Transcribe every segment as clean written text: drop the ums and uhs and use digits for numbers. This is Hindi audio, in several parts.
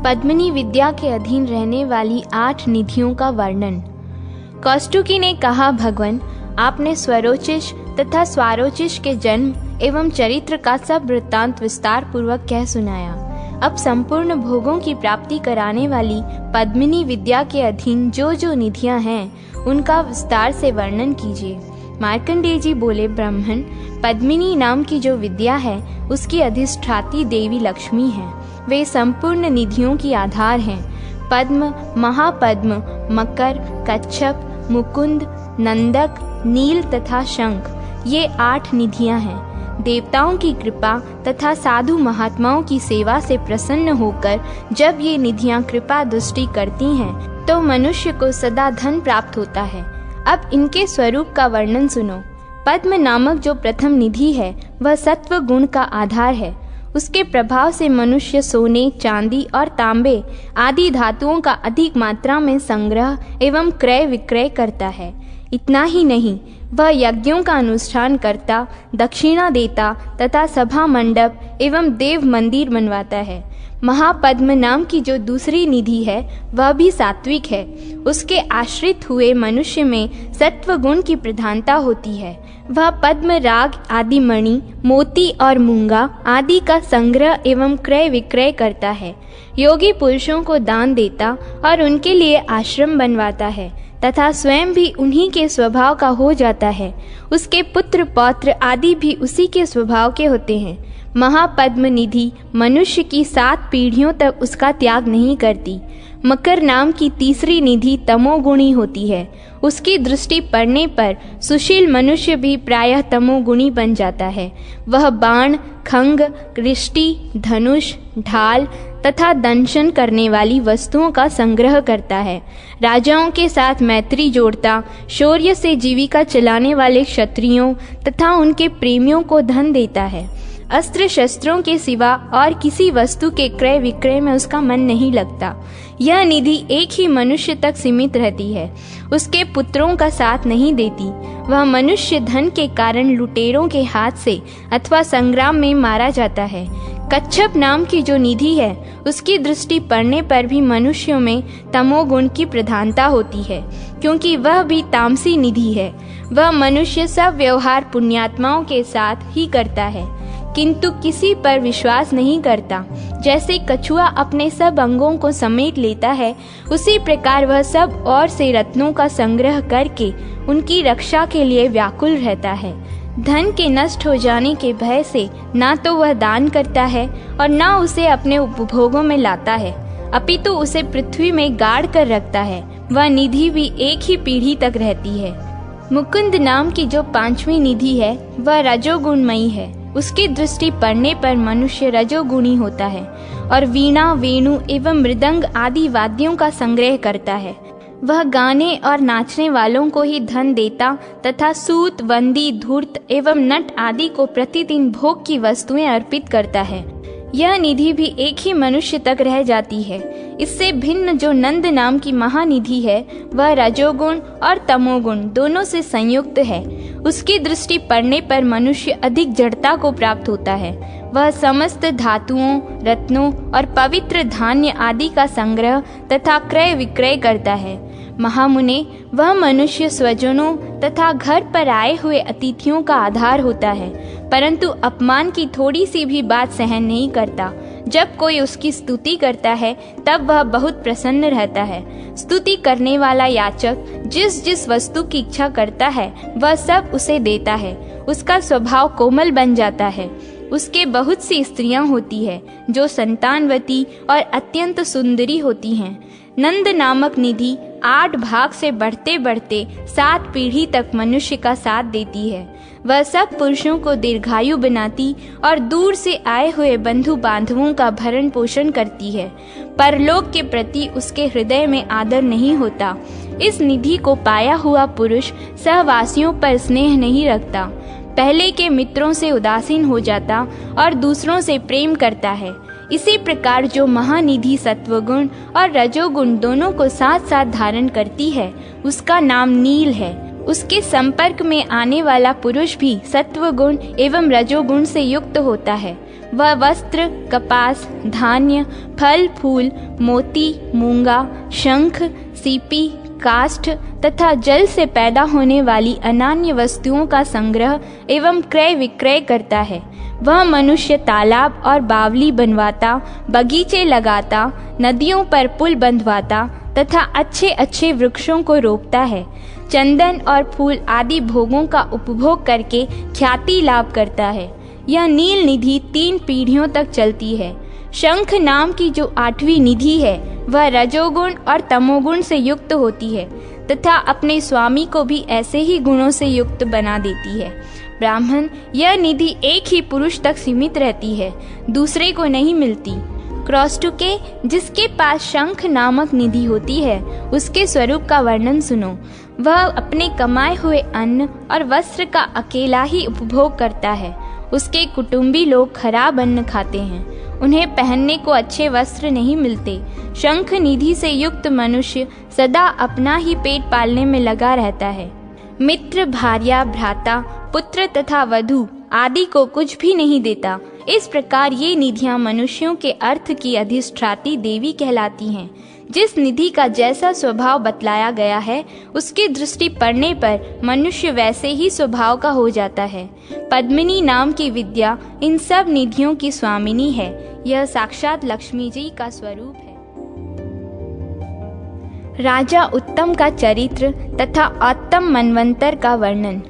पद्मिनी विद्या के अधीन रहने वाली 8 निधियों का वर्णन। कौष्टुकी ने कहा, भगवान, आपने स्वरोचिष तथा स्वारोचिष के जन्म एवं चरित्र का सब वृत्तांत विस्तार पूर्वक कह सुनाया। अब संपूर्ण भोगों की प्राप्ति कराने वाली पद्मिनी विद्या के अधीन जो जो निधियां हैं उनका विस्तार से वर्णन कीजिए। मार्कंडेय जी बोले, ब्राह्मण, पद्मिनी नाम की जो विद्या है उसकी अधिष्ठात्री देवी लक्ष्मी है। वे संपूर्ण निधियों की आधार हैं। पद्म, महापद्म, मकर, कच्छप, मुकुंद, नंदक, नील तथा शंख, ये 8 निधियां हैं। देवताओं की कृपा तथा साधु महात्माओं की सेवा से प्रसन्न होकर जब ये निधियां कृपा दृष्टि करती हैं तो मनुष्य को सदा धन प्राप्त होता है। अब इनके स्वरूप का वर्णन सुनो। पद्म नामक जो प्रथम निधि है वह सत्व गुण का आधार है। उसके प्रभाव से मनुष्य सोने, चांदी और तांबे आदि धातुओं का अधिक मात्रा में संग्रह एवं क्रय विक्रय करता है। इतना ही नहीं, वह यज्ञों का अनुष्ठान करता, दक्षिणा देता तथा सभा मंडप एवं देव मंदिर बनवाता है। महापद्म नाम की जो दूसरी निधि है वह भी सात्विक है। उसके आश्रित हुए मनुष्य में सत्व गुण की प्रधानता होती है। वह पद्म राग आदि मणि, मोती और मूंगा आदि का संग्रह एवं क्रय विक्रय करता है। योगी पुरुषों को दान देता और उनके लिए आश्रम बनवाता है तथा स्वयं भी उन्हीं के स्वभाव का हो जाता है। उसके पुत्र पौत्र आदि भी उसी के स्वभाव के होते हैं। महापद्म निधि मनुष्य की 7 पीढ़ियों तक उसका त्याग नहीं करती। मकर नाम की तीसरी निधि तमोगुणी होती है। उसकी दृष्टि पड़ने पर सुशील मनुष्य भी प्रायः तमोगुणी बन जाता है। वह बाण, खंग, रिष्टि, धनुष, ढाल तथा दंशन करने वाली वस्तुओं का संग्रह करता है। राजाओं के साथ मैत्री जोड़ता, शौर्य से जीविका चलाने वाले क्षत्रियों तथा उनके प्रेमियों को धन देता है। अस्त्र शस्त्रों के सिवा और किसी वस्तु के क्रय विक्रय में उसका मन नहीं लगता। यह निधि एक ही मनुष्य तक सीमित रहती है, उसके पुत्रों का साथ नहीं देती। वह मनुष्य धन के कारण लुटेरों के हाथ से अथवा संग्राम में मारा जाता है। कच्छप नाम की जो निधि है उसकी दृष्टि पड़ने पर भी मनुष्यों में तमोगुण की प्रधानता होती है, क्योंकि वह भी तामसी निधि है। वह मनुष्य सब व्यवहार पुण्यात्माओं के साथ ही करता है, किंतु किसी पर विश्वास नहीं करता। जैसे कछुआ अपने सब अंगों को समेट लेता है, उसी प्रकार वह सब और से रत्नों का संग्रह करके उनकी रक्षा के लिए व्याकुल रहता है। धन के नष्ट हो जाने के भय से ना तो वह दान करता है और ना उसे अपने उपभोगों में लाता है, अपितु उसे पृथ्वी में गाड़ कर रखता है। वह निधि भी एक ही पीढ़ी तक रहती है। मुकुंद नाम की जो 5वीं निधि है वह रजोगुणमयी है। उसकी दृष्टि पड़ने पर मनुष्य रजोगुणी होता है और वीणा, वेणु एवं मृदंग आदि वाद्यों का संग्रह करता है। वह गाने और नाचने वालों को ही धन देता तथा सूत, बंदी, धूर्त एवं नट आदि को प्रतिदिन भोग की वस्तुएं अर्पित करता है। यह निधि भी एक ही मनुष्य तक रह जाती है। इससे भिन्न जो नंद नाम की महानिधि है वह रजोगुण और तमोगुण दोनों से संयुक्त है। उसकी दृष्टि पड़ने पर मनुष्य अधिक जड़ता को प्राप्त होता है। वह समस्त धातुओं, रत्नों और पवित्र धान्य आदि का संग्रह तथा क्रय विक्रय करता है। महामुने, वह मनुष्य स्वजनों तथा घर पर आए हुए अतिथियों का आधार होता है, परंतु अपमान की थोड़ी सी भी बात सहन नहीं करता। जब कोई उसकी स्तुति करता है तब वह बहुत प्रसन्न रहता है। स्तुति करने वाला याचक जिस जिस वस्तु की इच्छा करता है वह सब उसे देता है। उसका स्वभाव कोमल बन जाता है। उसके बहुत सी स्त्रियां होती है जो संतानवती और अत्यंत सुंदरी होती हैं। नंद नामक निधि 8 भाग से बढ़ते बढ़ते 7 पीढ़ी तक मनुष्य का साथ देती है। वह सब पुरुषों को दीर्घायु बनाती और दूर से आए हुए बंधु बांधवों का भरण पोषण करती है। परलोक के प्रति उसके हृदय में आदर नहीं होता। इस निधि को पाया हुआ पुरुष सहवासियों पर स्नेह नहीं रखता, पहले के मित्रों से उदासीन हो जाता और दूसरों से प्रेम करता है। इसी प्रकार जो महानिधि सत्वगुण और रजोगुण दोनों को साथ साथ धारण करती है उसका नाम नील है। उसके संपर्क में आने वाला पुरुष भी सत्व गुण एवं रजोगुण से युक्त होता है। वह वस्त्र, कपास, धान्य, फल फूल, मोती, मूंगा, शंख, सीपी, काष्ठ तथा जल से पैदा होने वाली अनान्य वस्तुओं का संग्रह एवं क्रय विक्रय करता है। वह मनुष्य तालाब और बावली बनवाता, बगीचे लगाता, नदियों पर पुल बंधवाता तथा अच्छे अच्छे वृक्षों को रोपता है। चंदन और फूल आदि भोगों का उपभोग करके ख्याति लाभ करता है। यह नील निधि 3 पीढ़ियों तक चलती है। शंख नाम की जो 8वीं निधि है वह रजोगुण और तमोगुण से युक्त होती है तथा अपने स्वामी को भी ऐसे ही गुणों से युक्त बना देती है। ब्राह्मण, यह निधि एक ही पुरुष तक सीमित रहती है, दूसरे को नहीं मिलती। क्रौष्टुके, जिसके पास शंख नामक निधि होती है, उसके स्वरूप का वर्णन सुनो। वह अपने कमाए हुए अन्न और वस्त्र का अकेला ही उपभोग करता है। उसके कुटुंबी लोग खराब अन्न खाते हैं, उन्हें पहनने को अच्छे वस्त्र नहीं मिलते। शंख निधि से युक्त मनुष्य सदा अपना ही पेट पालने में लगा रहता है। मित्र, भार्या, भ्राता, पुत्र तथा वधू आदि को कुछ भी नहीं देता। इस प्रकार ये निधियां मनुष्यों के अर्थ की अधिष्ठात्री देवी कहलाती हैं। जिस निधि का जैसा स्वभाव बतलाया गया है, उसकी दृष्टि पड़ने पर मनुष्य वैसे ही स्वभाव का हो जाता है। पद्मिनी नाम की विद्या इन सब निधियों की स्वामिनी है। यह साक्षात लक्ष्मी जी का स्वरूप है। राजा उत्तम का चरित्र तथा उत्तम मनवंतर का वर्णन।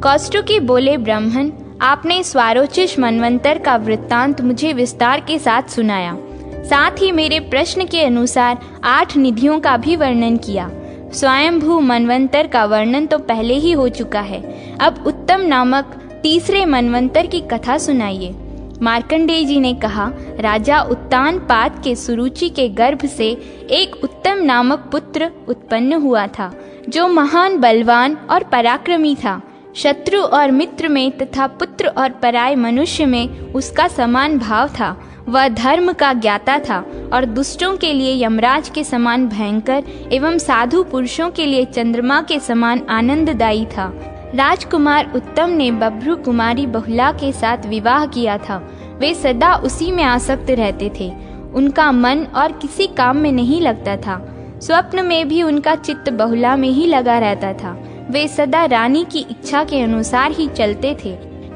कौष्टुकी बोले, ब्राह्मण, आपने स्वारोचिष मनवंतर का वृत्तांत मुझे विस्तार के साथ सुनाया। साथ ही मेरे प्रश्न के अनुसार 8 निधियों का भी वर्णन किया। स्वयंभू मनवंतर का वर्णन तो पहले ही हो चुका है। अब उत्तम नामक तीसरे मनवंतर की कथा सुनाइए। मार्कंडेय जी ने कहा, राजा उत्तानपाद के सुरुचि के गर्भ से एक उत्तम नामक पुत्र उत्पन्न हुआ था, जो महान बलवान और पराक्रमी था। शत्रु और मित्र में तथा पुत्र और पराय मनुष्य में उसका समान भाव था। वह धर्म का ज्ञाता था और दुष्टों के लिए यमराज के समान भयंकर एवं साधु पुरुषों के लिए चंद्रमा के समान आनंददायी था। राजकुमार उत्तम ने बभ्रू कुमारी बहुला के साथ विवाह किया था। वे सदा उसी में आसक्त रहते थे। उनका मन और किसी काम में नहीं लगता था। स्वप्न में भी उनका चित्त बहुला में ही लगा रहता था। वे सदा रानी की इच्छा के अनुसार ही चलते थे,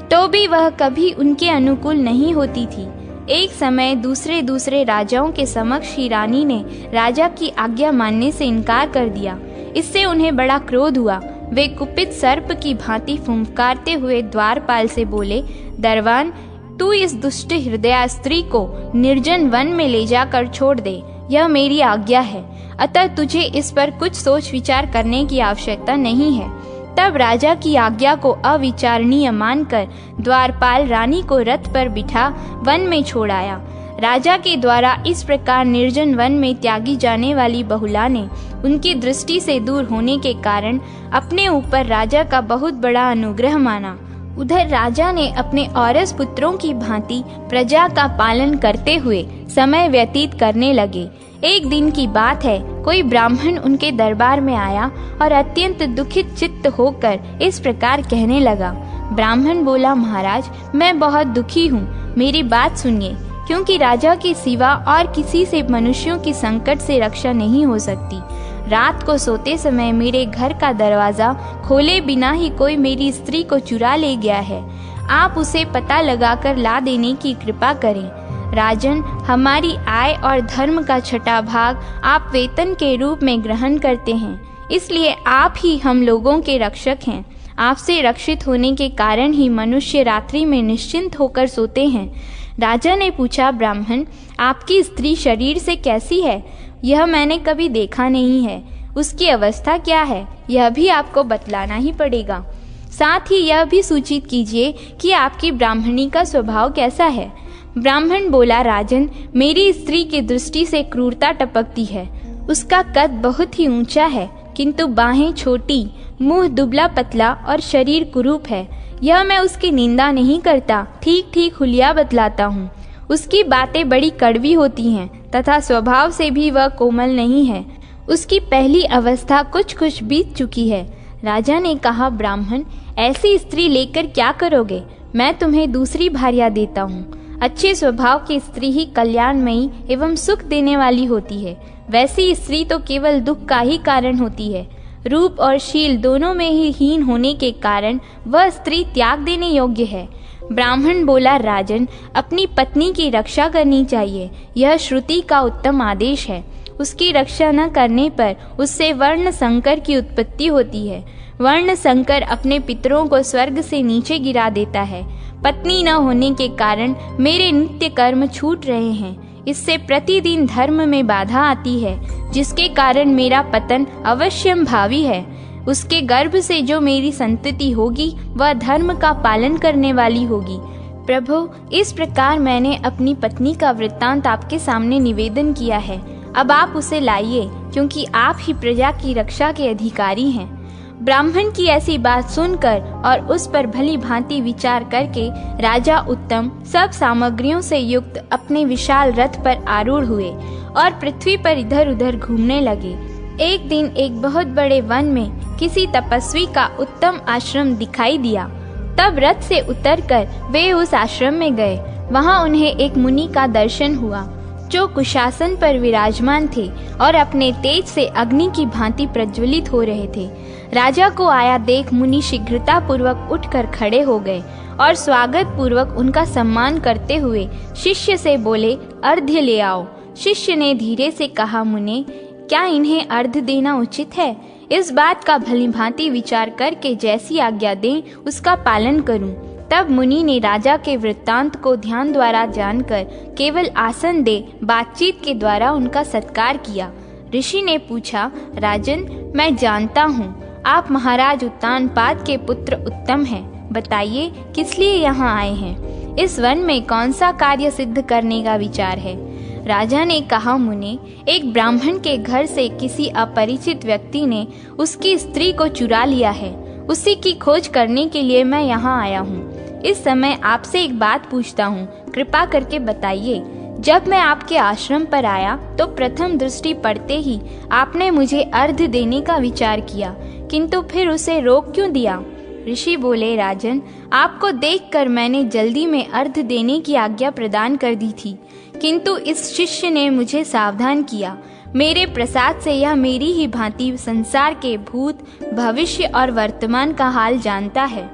तो भी वह कभी उनके अनुकूल नहीं होती थी। एक समय दूसरे राजाओं के समक्ष ही रानी ने राजा की आज्ञा मानने से इनकार कर दिया। इससे उन्हें बड़ा क्रोध हुआ। वे कुपित सर्प की भांति फुंकारते हुए द्वारपाल से बोले, दरवान, तू इस दुष्ट हृदया स्त्री को निर्जन वन में ले जाकर छोड़ दे, यह मेरी आज्ञा है। अतः तुझे इस पर कुछ सोच विचार करने की आवश्यकता नहीं है। तब राजा की आज्ञा को अविचारणीय मानकर द्वारपाल रानी को रथ पर बिठा वन में छोड़ आया। राजा के द्वारा इस प्रकार निर्जन वन में त्यागी जाने वाली बहुला ने उनकी दृष्टि से दूर होने के कारण अपने ऊपर राजा का बहुत बड़ा अनुग्रह माना। उधर राजा ने अपने औरस पुत्रों की भांति प्रजा का पालन करते हुए समय व्यतीत करने लगे। एक दिन की बात है, कोई ब्राह्मण उनके दरबार में आया और अत्यंत दुखित चित्त होकर इस प्रकार कहने लगा। ब्राह्मण बोला, महाराज, मैं बहुत दुखी हूँ, मेरी बात सुनिए। क्योंकि राजा के सिवा और किसी से मनुष्यों की संकट से रक्षा नहीं हो सकती। रात को सोते समय मेरे घर का दरवाजा खोले बिना ही कोई मेरी स्त्री को चुरा ले गया है। आप उसे पता लगाकर ला देने की कृपा करें। राजन, हमारी आय और धर्म का 6वां भाग आप वेतन के रूप में ग्रहण करते हैं, इसलिए आप ही हम लोगों के रक्षक हैं। आपसे रक्षित होने के कारण ही मनुष्य रात्रि में निश्चिंत होकर सोते हैं। राजा ने पूछा, ब्राह्मण, आपकी स्त्री शरीर से कैसी है? यह मैंने कभी देखा नहीं है। उसकी अवस्था क्या है, यह भी आपको बतलाना ही पड़ेगा। साथ ही यह भी सूचित कीजिए कि आपकी ब्राह्मणी का स्वभाव कैसा है। ब्राह्मण बोला, राजन, मेरी स्त्री की दृष्टि से क्रूरता टपकती है। उसका कद बहुत ही ऊंचा है, किंतु बाहें छोटी, मुंह दुबला पतला और शरीर कुरूप है। यह मैं उसकी निंदा नहीं करता, ठीक ठीक हुलिया बतलाता हूँ। उसकी बातें बड़ी कड़वी होती हैं तथा स्वभाव से भी वह कोमल नहीं है। उसकी पहली अवस्था कुछ बीत चुकी है। राजा ने कहा, ब्राह्मण, ऐसी स्त्री लेकर क्या करोगे? मैं तुम्हें दूसरी भार्या देता हूँ। अच्छे स्वभाव की स्त्री ही कल्याणमयी एवं सुख देने वाली होती है। वैसी स्त्री तो केवल दुख का ही कारण होती है। रूप और शील दोनों में ही हीन होने के कारण वह स्त्री त्याग देने योग्य है। ब्राह्मण बोला, राजन, अपनी पत्नी की रक्षा करनी चाहिए। यह श्रुति का उत्तम आदेश है। उसकी रक्षा न करने पर उससे वर्ण संकर की उत्पत्ति होती है। वर्ण संकर अपने पितरों को स्वर्ग से नीचे गिरा देता है। पत्नी न होने के कारण मेरे नित्य कर्म छूट रहे हैं। इससे प्रतिदिन धर्म में बाधा आती है, जिसके कारण मेरा पतन अवश्यम भावी है। उसके गर्भ से जो मेरी संतति होगी वह धर्म का पालन करने वाली होगी। प्रभु, इस प्रकार मैंने अपनी पत्नी का वृत्तांत आपके सामने निवेदन किया है। अब आप उसे लाइए, क्योंकि आप ही प्रजा की रक्षा के अधिकारी हैं। ब्राह्मण की ऐसी बात सुनकर और उस पर भली भांति विचार करके राजा उत्तम सब सामग्रियों से युक्त अपने विशाल रथ पर आरूढ़ हुए और पृथ्वी पर इधर उधर घूमने लगे। एक दिन एक बहुत बड़े वन में किसी तपस्वी का उत्तम आश्रम दिखाई दिया। तब रथ से उतरकर वे उस आश्रम में गए। वहां उन्हें एक मुनि का दर्शन हुआ, जो कुशासन पर विराजमान थे और अपने तेज से अग्नि की भांति प्रज्वलित हो रहे थे। राजा को आया देख मुनि शीघ्रता पूर्वक उठकर खड़े हो गए और स्वागत पूर्वक उनका सम्मान करते हुए शिष्य से बोले, अर्घ्य ले आओ। शिष्य ने धीरे से कहा, मुने, क्या इन्हें अर्घ्य देना उचित है? इस बात का भलीभांति विचार करके जैसी आज्ञा दें उसका पालन करूं। तब मुनि ने राजा के वृत्तांत को ध्यान द्वारा जानकर केवल आसन दे बातचीत के द्वारा उनका सत्कार किया। ऋषि ने पूछा, राजन, मैं जानता हूँ आप महाराज उत्तानपाद के पुत्र उत्तम हैं। बताइए, किस लिए यहाँ आए हैं? इस वन में कौन सा कार्य सिद्ध करने का विचार है? राजा ने कहा, मुने, एक ब्राह्मण के घर से किसी अपरिचित व्यक्ति ने उसकी स्त्री को चुरा लिया है। उसी की खोज करने के लिए मैं यहाँ आया हूँ। इस समय आपसे एक बात पूछता हूँ, कृपा करके बताइए। जब मैं आपके आश्रम पर आया तो प्रथम दृष्टि पड़ते ही आपने मुझे अर्घ्य देने का विचार किया, किंतु फिर उसे रोक क्यों दिया? ऋषि बोले, राजन, आपको देखकर मैंने जल्दी में अर्घ्य देने की आज्ञा प्रदान कर दी थी, किंतु इस शिष्य ने मुझे सावधान किया। मेरे प्रसाद से यह मेरी ही भांति संसार के भूत, भविष्य और वर्तमान का हाल जानता है।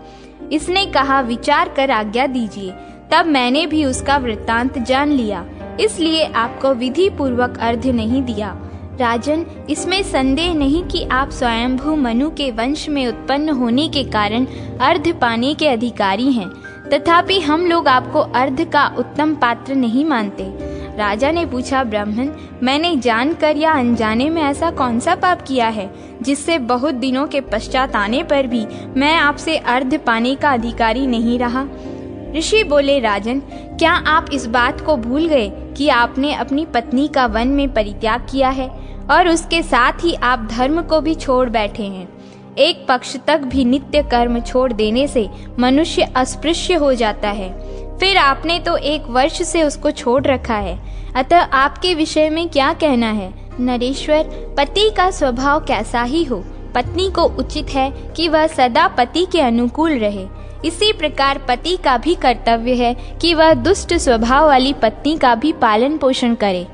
इसने कहा, विचार कर आज्ञा दीजिए। तब मैंने भी उसका वृत्तांत जान लिया, इसलिए आपको विधि पूर्वक अर्घ्य नहीं दिया। राजन, इसमें संदेह नहीं कि आप स्वयंभू मनु के वंश में उत्पन्न होने के कारण अर्घ्य पाने के अधिकारी हैं, तथापि हम लोग आपको अर्घ्य का उत्तम पात्र नहीं मानते। राजा ने पूछा, ब्राह्मण, मैंने जानकर या अनजाने में ऐसा कौन सा पाप किया है जिससे बहुत दिनों के पश्चात आने पर भी मैं आपसे अर्घ्य पाने का अधिकारी नहीं रहा? ऋषि बोले, राजन, क्या आप इस बात को भूल गए कि आपने अपनी पत्नी का वन में परित्याग किया है और उसके साथ ही आप धर्म को भी छोड़ बैठे हैं? एक पक्ष तक भी नित्य कर्म छोड़ देने से मनुष्य अस्पृश्य हो जाता है। फिर आपने तो 1 वर्ष से उसको छोड़ रखा है, अतः आपके विषय में क्या कहना है? नरेश्वर, पति का स्वभाव कैसा ही हो, पत्नी को उचित है कि वह सदा पति के अनुकूल रहे। इसी प्रकार पति का भी कर्तव्य है कि वह दुष्ट स्वभाव वाली पत्नी का भी पालन पोषण करे।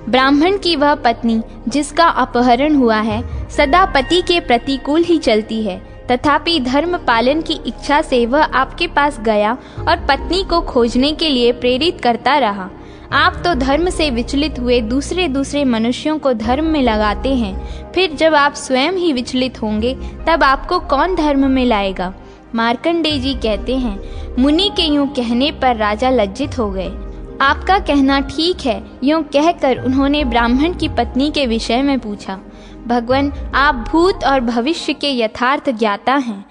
ब्राह्मण की वह पत्नी जिसका अपहरण हुआ है सदा पति के प्रतिकूल ही चलती है, तथापि धर्म पालन की इच्छा से वह आपके पास गया और पत्नी को खोजने के लिए प्रेरित करता रहा। आप तो धर्म से विचलित हुए दूसरे मनुष्यों को धर्म में लगाते हैं, फिर जब आप स्वयं ही विचलित होंगे तब आपको कौन धर्म में लाएगा? मार्कंडेय जी कहते हैं, मुनि के यूं कहने पर राजा लज्जित हो गए। आपका कहना ठीक है, यूं कहकर उन्होंने ब्राह्मण की पत्नी के विषय में पूछा। भगवान, आप भूत और भविष्य के यथार्थ ज्ञाता हैं,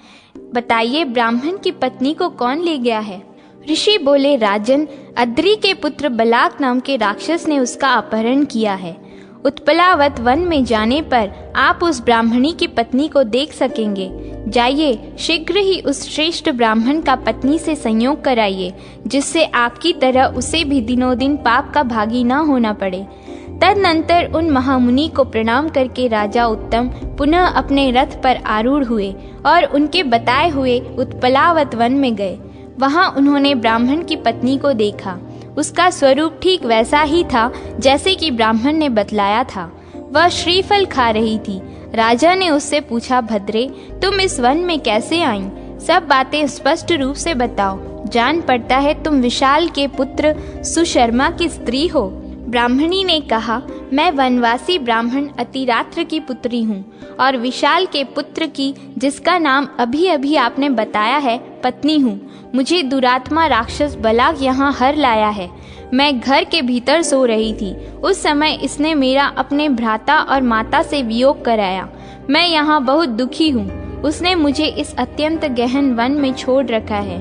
बताइए ब्राह्मण की पत्नी को कौन ले गया है? ऋषि बोले, राजन, अद्रि के पुत्र बलाक नाम के राक्षस ने उसका अपहरण किया है। उत्पलावत वन में जाने पर आप उस ब्राह्मणी की पत्नी को देख सकेंगे। जाइए, शीघ्र ही उस श्रेष्ठ ब्राह्मण का पत्नी से संयोग कराइए, जिससे आपकी तरह उसे भी दिनों दिन पाप का भागी न होना पड़े। तदनंतर उन महामुनि को प्रणाम करके राजा उत्तम पुनः अपने रथ पर आरूढ़ हुए और उनके बताए हुए उत्पलावत वन में गए। वहां उन्होंने ब्राह्मण की पत्नी को देखा। उसका स्वरूप ठीक वैसा ही था जैसे कि ब्राह्मण ने बतलाया था। वह श्रीफल खा रही थी। राजा ने उससे पूछा, भद्रे, तुम इस वन में कैसे आईं? सब बातें स्पष्ट रूप से बताओ। जान पड़ता है तुम विशाल के पुत्र सुशर्मा की स्त्री हो। ब्राह्मणी ने कहा, मैं वनवासी ब्राह्मण अतिरात्र की पुत्री हूँ और विशाल के पुत्र की, जिसका नाम अभी अभी आपने बताया है, पत्नी हूँ। मुझे दुरात्मा राक्षस बलाक यहाँ हर लाया है। मैं घर के भीतर सो रही थी। उस समय इसने मेरा अपने भ्राता और माता से वियोग कराया। मैं यहाँ बहुत दुखी हूँ। उसने मुझे इस अत्यंत गहन वन में छोड़ रखा है।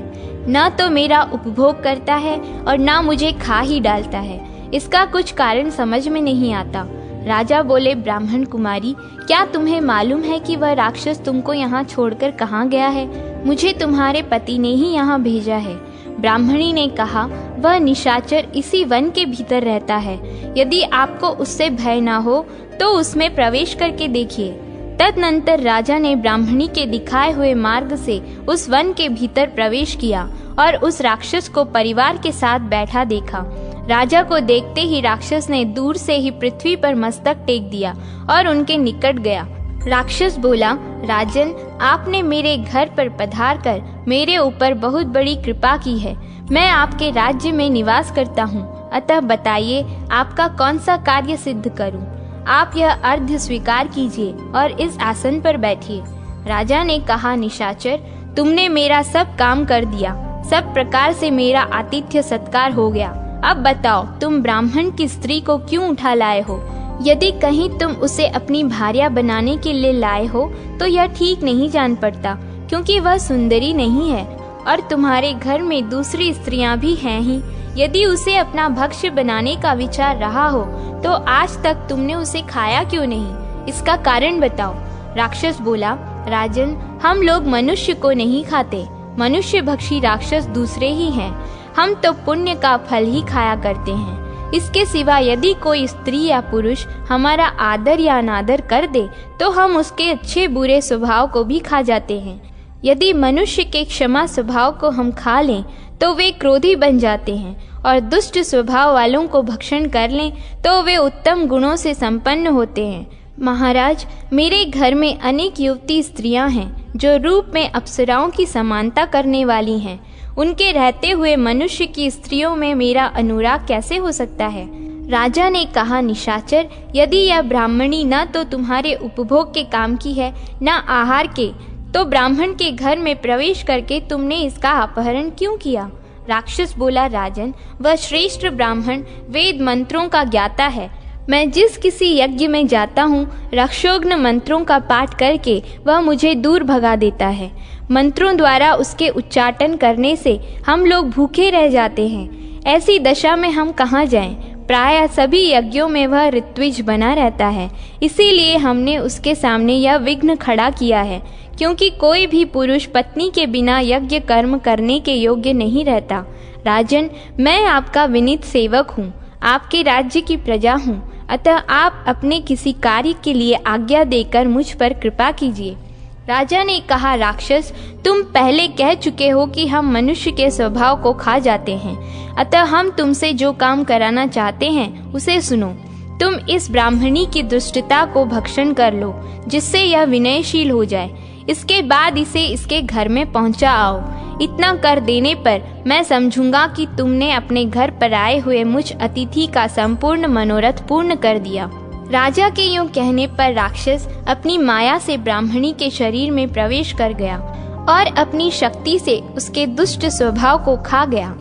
न तो मेरा उपभोग करता है और न मुझे खा ही डालता है। इसका कुछ कारण समझ में नहीं आता। राजा बोले, ब्राह्मण कुमारी, क्या तुम्हें मालूम है कि वह राक्षस तुमको यहाँ छोड़कर कहाँ गया है? मुझे तुम्हारे पति ने ही यहाँ भेजा है। ब्राह्मणी ने कहा, वह निशाचर इसी वन के भीतर रहता है। यदि आपको उससे भय ना हो तो उसमें प्रवेश करके देखिए। तदनंतर राजा ने ब्राह्मणी के दिखाए हुए मार्ग से उस वन के भीतर प्रवेश किया और उस राक्षस को परिवार के साथ बैठा देखा। राजा को देखते ही राक्षस ने दूर से ही पृथ्वी पर मस्तक टेक दिया और उनके निकट गया। राक्षस बोला, राजन, आपने मेरे घर पर पधार कर मेरे ऊपर बहुत बड़ी कृपा की है। मैं आपके राज्य में निवास करता हूँ, अतः बताइए आपका कौन सा कार्य सिद्ध करूँ। आप यह अर्घ्य स्वीकार कीजिए और इस आसन पर बैठिए। राजा ने कहा, निशाचर, तुमने मेरा सब काम कर दिया। सब प्रकार से मेरा आतिथ्य सत्कार हो गया। अब बताओ, तुम ब्राह्मण की स्त्री को क्यों उठा लाए हो? यदि कहीं तुम उसे अपनी भार्या बनाने के लिए लाए हो तो यह ठीक नहीं जान पड़ता, क्योंकि वह सुंदरी नहीं है और तुम्हारे घर में दूसरी स्त्रियां भी हैं ही। यदि उसे अपना भक्ष्य बनाने का विचार रहा हो तो आज तक तुमने उसे खाया क्यों नहीं? इसका कारण बताओ। राक्षस बोला, राजन, हम लोग मनुष्य को नहीं खाते। मनुष्य भक्षी राक्षस दूसरे ही हैं। हम तो पुण्य का फल ही खाया करते हैं। इसके सिवा यदि कोई स्त्री या पुरुष हमारा आदर या अनादर कर दे तो हम उसके अच्छे बुरे स्वभाव को भी खा जाते हैं। यदि मनुष्य के क्षमा स्वभाव को हम खा लें तो वे क्रोधी बन जाते हैं और दुष्ट स्वभाव वालों को भक्षण कर लें तो वे उत्तम गुणों से संपन्न होते हैं। महाराज, मेरे घर में अनेक युवती स्त्रियां हैं जो रूप में अप्सराओं की समानता करने वाली हैं। उनके रहते हुए मनुष्य की स्त्रियों में मेरा अनुराग कैसे हो सकता है? राजा ने कहा, निशाचर, यदि यह ब्राह्मणी न तो तुम्हारे उपभोग के काम की है न आहार के, तो ब्राह्मण के घर में प्रवेश करके तुमने इसका अपहरण क्यों किया? राक्षस बोला, राजन, वह श्रेष्ठ ब्राह्मण वेद मंत्रों का ज्ञाता है। मैं जिस किसी यज्ञ में जाता हूँ, रक्षोग्न मंत्रों का पाठ करके वह मुझे दूर भगा देता है। मंत्रों द्वारा उसके उच्चाटन करने से हम लोग भूखे रह जाते हैं। ऐसी दशा में हम कहाँ जाएं? प्रायः सभी यज्ञों में वह ऋत्विज बना रहता है। इसीलिए हमने उसके सामने यह विघ्न खड़ा किया है, क्योंकि कोई भी पुरुष पत्नी के बिना यज्ञ कर्म करने के योग्य नहीं रहता। राजन, मैं आपका विनीत सेवक हूँ, आपके राज्य की प्रजा हूँ, अतः आप अपने किसी कार्य के लिए आज्ञा देकर मुझ पर कृपा कीजिए। राजा ने कहा, राक्षस, तुम पहले कह चुके हो कि हम मनुष्य के स्वभाव को खा जाते हैं, अतः हम तुमसे जो काम कराना चाहते हैं उसे सुनो। तुम इस ब्राह्मणी की दुष्टता को भक्षण कर लो, जिससे यह विनयशील हो जाए। इसके बाद इसे इसके घर में पहुंचा आओ। इतना कर देने पर मैं समझूंगा कि तुमने अपने घर पर आए हुए मुझ अतिथि का संपूर्ण मनोरथ पूर्ण कर दिया। राजा के यूं कहने पर राक्षस अपनी माया से ब्राह्मणी के शरीर में प्रवेश कर गया और अपनी शक्ति से उसके दुष्ट स्वभाव को खा गया।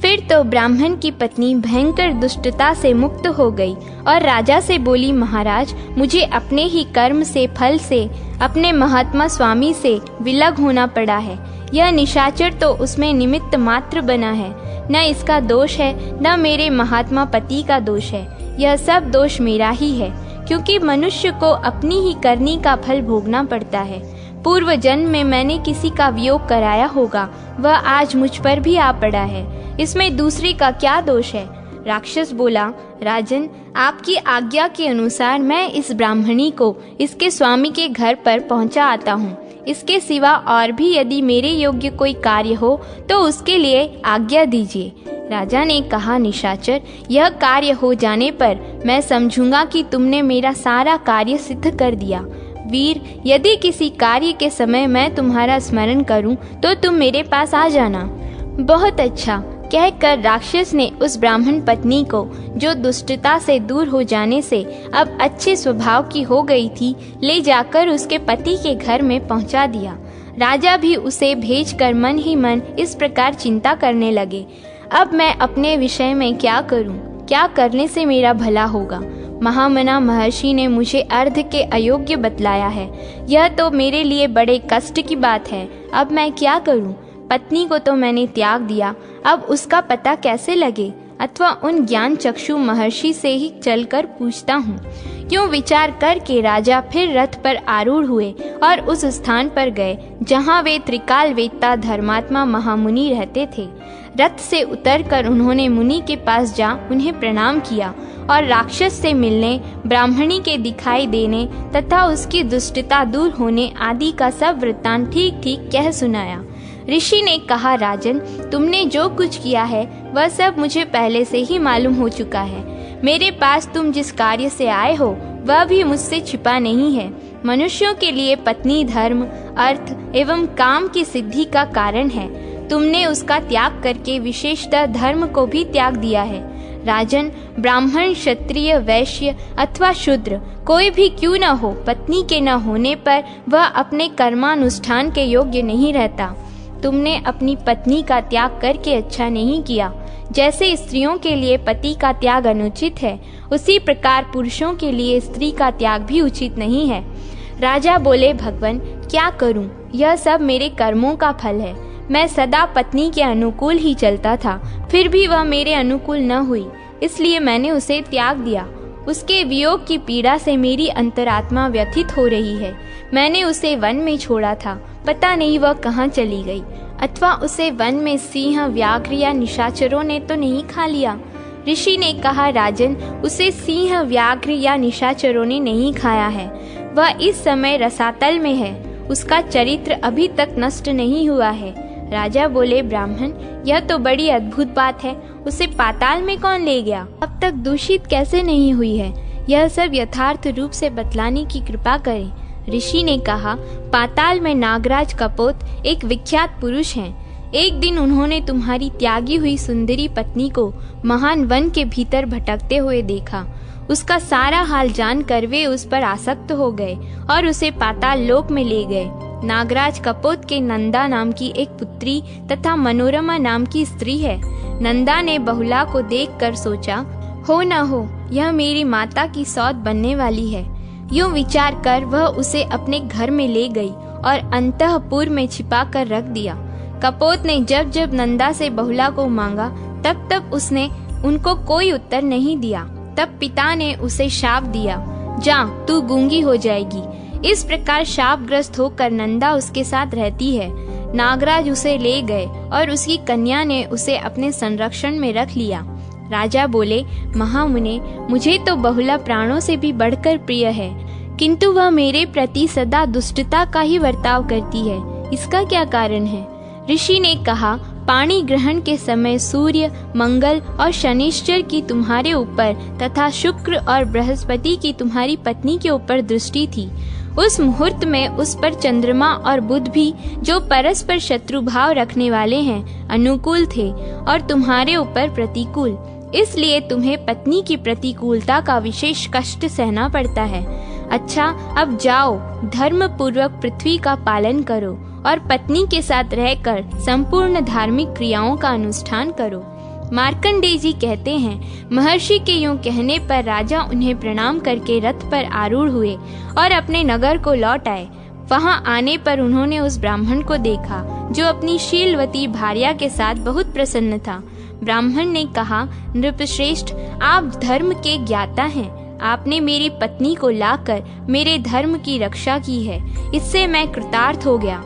फिर तो ब्राह्मण की पत्नी भयंकर दुष्टता से मुक्त हो गई और राजा से बोली, महाराज, मुझे अपने ही कर्म से, फल से, अपने महात्मा स्वामी से विलग होना पड़ा है। यह निशाचर तो उसमें निमित्त मात्र बना है। न इसका दोष है न मेरे महात्मा पति का दोष है। यह सब दोष मेरा ही है, क्योंकि मनुष्य को अपनी ही करनी का फल भोगना पड़ता है। पूर्व जन्म में मैंने किसी का वियोग कराया होगा, वह आज मुझ पर भी आ पड़ा है। इसमें दूसरे का क्या दोष है? राक्षस बोला, राजन, आपकी आज्ञा के अनुसार मैं इस ब्राह्मणी को इसके स्वामी के घर पर पहुंचा आता हूँ। इसके सिवा और भी यदि मेरे योग्य कोई कार्य हो तो उसके लिए आज्ञा दीजिए। राजा ने कहा, निशाचर, यह कार्य हो जाने पर मैं समझूंगा कि तुमने मेरा सारा कार्य सिद्ध कर दिया। वीर, यदि किसी कार्य के समय मैं तुम्हारा स्मरण करूं तो तुम मेरे पास आ जाना। बहुत अच्छा, कहकर राक्षस ने उस ब्राह्मण पत्नी को, जो दुष्टता से दूर हो जाने से अब अच्छे स्वभाव की हो गई थी, ले जाकर उसके पति के घर में पहुंचा दिया। राजा भी उसे भेजकर मन ही मन इस प्रकार चिंता करने लगे, अब मैं अपने विषय में क्या करूं? क्या करने से मेरा भला होगा? महामना महर्षि ने मुझे अर्ध के अयोग्य बतलाया है। यह तो मेरे लिए बड़े कष्ट की बात है। अब मैं क्या करूं? पत्नी को तो मैंने त्याग दिया, अब उसका पता कैसे लगे? अथवा उन ज्ञान चक्षु महर्षि से ही चलकर पूछता हूँ। यूं विचार करके राजा फिर रथ पर आरूढ़ हुए और उस स्थान पर गए जहाँ वे त्रिकाल वेत्ता धर्मात्मा महामुनि रहते थे। रथ से उतरकर उन्होंने मुनि के पास जा उन्हें प्रणाम किया और राक्षस से मिलने, ब्राह्मणी के दिखाई देने तथा उसकी दुष्टता दूर होने आदि का सब वृत्तांत ठीक ठीक कह सुनाया। ऋषि ने कहा, राजन, तुमने जो कुछ किया है वह सब मुझे पहले से ही मालूम हो चुका है। मेरे पास तुम जिस कार्य से आए हो वह भी मुझसे छिपा नहीं है। मनुष्यों के लिए पत्नी धर्म, अर्थ एवं काम की सिद्धि का कारण है। तुमने उसका त्याग करके विशेषतः धर्म को भी त्याग दिया है। राजन, ब्राह्मण, क्षत्रिय, वैश्य अथवा शूद्र कोई भी क्यों न हो, पत्नी के न होने पर वह अपने कर्मानुष्ठान के योग्य नहीं रहता। तुमने अपनी पत्नी का त्याग करके अच्छा नहीं किया। जैसे स्त्रियों के लिए पति का त्याग अनुचित है, उसी प्रकार पुरुषों के लिए स्त्री का त्याग भी उचित नहीं है। राजा बोले, भगवान, क्या करूं? यह सब मेरे कर्मों का फल है। मैं सदा पत्नी के अनुकूल ही चलता था, फिर भी वह मेरे अनुकूल न हुई, इसलिए मैंने उसे त्याग दिया। उसके वियोग की पीड़ा से मेरी अंतरात्मा व्यथित हो रही है। मैंने उसे वन में छोड़ा था, पता नहीं वह कहाँ चली गई। अथवा उसे वन में सिंह, व्याघ्र या निशाचरों ने तो नहीं खा लिया? ऋषि ने कहा, राजन, उसे सिंह, व्याघ्र या निशाचरों ने नहीं खाया है। वह इस समय रसातल में है। उसका चरित्र अभी तक नष्ट नहीं हुआ है। राजा बोले, ब्राह्मण, यह तो बड़ी अद्भुत बात है। उसे पाताल में कौन ले गया? अब तक दूषित कैसे नहीं हुई है? यह सब यथार्थ रूप से बतलाने की कृपा करें। ऋषि ने कहा, पाताल में नागराज कपोत एक विख्यात पुरुष हैं। एक दिन उन्होंने तुम्हारी त्यागी हुई सुंदरी पत्नी को महान वन के भीतर भटकते हुए देखा। उसका सारा हाल जानकर वे उस पर आसक्त हो गए और उसे पाताल लोक में ले गए। नागराज कपोत के नंदा नाम की एक पुत्री तथा मनोरमा नाम की स्त्री है। नंदा ने बहुला को देखकर सोचा, हो न हो यह मेरी माता की सौत बनने वाली है। यूं विचार कर वह उसे अपने घर में ले गई और अंतःपुर में छिपा कर रख दिया। कपोत ने जब जब नंदा से बहुला को मांगा तब तब उसने उनको कोई उत्तर नहीं दिया। तब पिता ने उसे शाप दिया, जा तू गूंगी हो जाएगी। इस प्रकार शापग्रस्त होकर नंदा उसके साथ रहती है। नागराज उसे ले गए और उसकी कन्या ने उसे अपने संरक्षण में रख लिया। राजा बोले, महामुने, मुझे तो बहुला प्राणों से भी बढ़कर प्रिय है, किंतु वह मेरे प्रति सदा दुष्टता का ही वर्ताव करती है। इसका क्या कारण है? ऋषि ने कहा, पाणी ग्रहण के समय सूर्य, मंगल और शनिश्चर की तुम्हारे ऊपर तथा शुक्र और बृहस्पति की तुम्हारी पत्नी के ऊपर दृष्टि थी। उस मुहूर्त में उस पर चंद्रमा और बुध भी, जो परस्पर शत्रु भाव रखने वाले हैं, अनुकूल थे और तुम्हारे ऊपर प्रतिकूल। इसलिए तुम्हें पत्नी की प्रतिकूलता का विशेष कष्ट सहना पड़ता है। अच्छा, अब जाओ, धर्म पूर्वक पृथ्वी का पालन करो और पत्नी के साथ रहकर संपूर्ण धार्मिक क्रियाओं का अनुष्ठान करो। मार्कंडेय जी कहते हैं, महर्षि के यूं कहने पर राजा उन्हें प्रणाम करके रथ पर आरूढ़ हुए और अपने नगर को लौट आए। वहां आने पर उन्होंने उस ब्राह्मण को देखा जो अपनी शीलवती भार्या के साथ बहुत प्रसन्न था। ब्राह्मण ने कहा, नृपश्रेष्ठ, आप धर्म के ज्ञाता हैं। आपने मेरी पत्नी को लाकर मेरे धर्म की रक्षा की है, इससे मैं कृतार्थ हो गया।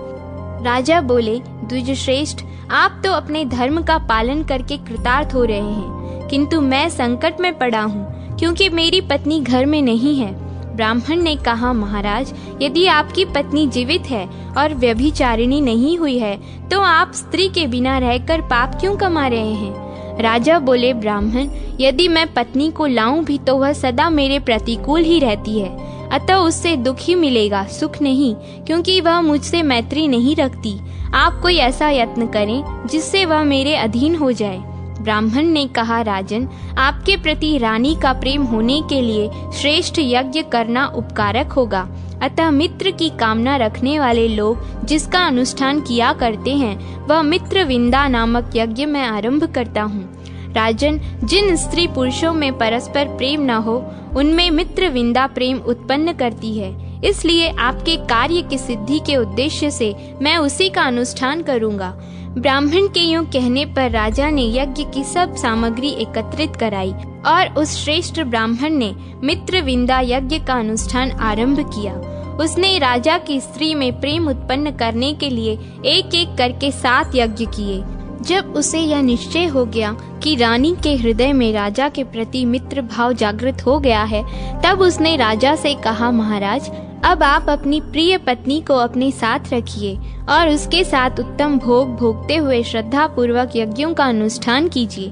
राजा बोले, द्विजश्रेष्ठ, आप तो अपने धर्म का पालन करके कृतार्थ हो रहे हैं, किंतु मैं संकट में पड़ा हूँ, क्योंकि मेरी पत्नी घर में नहीं है। ब्राह्मण ने कहा, महाराज, यदि आपकी पत्नी जीवित है और व्यभिचारिणी नहीं हुई है, तो आप स्त्री के बिना रहकर पाप क्यों कमा रहे हैं? राजा बोले, ब्राह्मण, यदि मैं पत्नी को लाऊं भी तो वह सदा मेरे प्रतिकूल ही रहती है, अतः उससे दुख ही मिलेगा, सुख नहीं, क्योंकि वह मुझसे मैत्री नहीं रखती। आप कोई ऐसा यत्न करें जिससे वह मेरे अधीन हो जाए। ब्राह्मण ने कहा, राजन, आपके प्रति रानी का प्रेम होने के लिए श्रेष्ठ यज्ञ करना उपकारक होगा, अतः मित्र की कामना रखने वाले लोग जिसका अनुष्ठान किया करते हैं, वह मित्रविंदा नामक यज्ञ मैं आरंभ करता हूँ। राजन, जिन स्त्री पुरुषों में परस्पर प्रेम न हो, उनमें मित्रविंदा प्रेम उत्पन्न करती है, इसलिए आपके कार्य की सिद्धि के उद्देश्य से मैं उसी का अनुष्ठान करूँगा। ब्राह्मण के यूं कहने पर राजा ने यज्ञ की सब सामग्री एकत्रित कराई और उस श्रेष्ठ ब्राह्मण ने मित्रविंदा यज्ञ का अनुष्ठान आरंभ किया। उसने राजा की स्त्री में प्रेम उत्पन्न करने के लिए एक एक करके 7 यज्ञ किए। जब उसे यह निश्चय हो गया कि रानी के हृदय में राजा के प्रति मित्र भाव जागृत हो गया है, तब उसने राजा से कहा, महाराज, अब आप अपनी प्रिय पत्नी को अपने साथ रखिए और उसके साथ उत्तम भोग भोगते हुए श्रद्धा पूर्वक यज्ञों का अनुष्ठान कीजिए।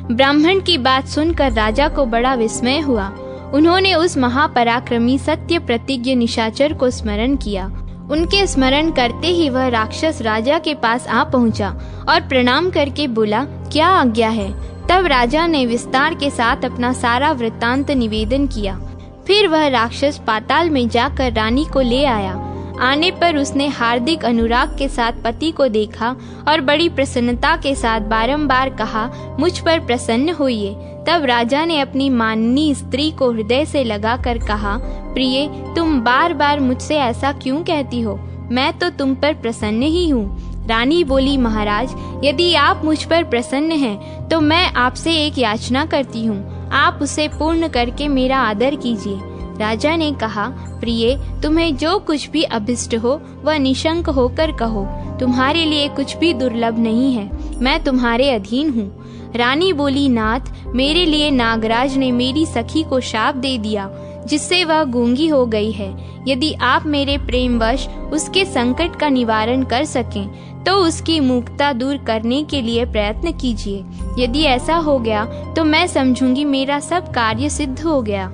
ब्राह्मण की बात सुनकर राजा को बड़ा विस्मय हुआ। उन्होंने उस महापराक्रमी सत्य प्रतिज्ञ निशाचर को स्मरण किया। उनके स्मरण करते ही वह राक्षस राजा के पास आ पहुंचा और प्रणाम करके बोला, क्या आज्ञा है? तब राजा ने विस्तार के साथ अपना सारा वृत्तांत निवेदन किया। फिर वह राक्षस पाताल में जाकर रानी को ले आया। आने पर उसने हार्दिक अनुराग के साथ पति को देखा और बड़ी प्रसन्नता के साथ बारंबार कहा, मुझ पर प्रसन्न होइए। तब राजा ने अपनी माननीय स्त्री को हृदय से लगाकर कहा, प्रिय, तुम बार बार मुझसे ऐसा क्यों कहती हो? मैं तो तुम पर प्रसन्न ही हूँ। रानी बोली, महाराज, यदि आप मुझ पर प्रसन्न हैं, तो मैं आपसे एक याचना करती हूँ, आप उसे पूर्ण करके मेरा आदर कीजिए। राजा ने कहा, प्रिय, तुम्हें जो कुछ भी अभिष्ट हो वह निशंक होकर कहो। तुम्हारे लिए कुछ भी दुर्लभ नहीं है, मैं तुम्हारे अधीन हूँ। रानी बोली, नाथ, मेरे लिए नागराज ने मेरी सखी को शाप दे दिया, जिससे वह गूंगी हो गई है। यदि आप मेरे प्रेमवश उसके संकट का निवारण कर सकें, तो उसकी मूकता दूर करने के लिए प्रयत्न कीजिए। यदि ऐसा हो गया तो मैं समझूंगी मेरा सब कार्य सिद्ध हो गया।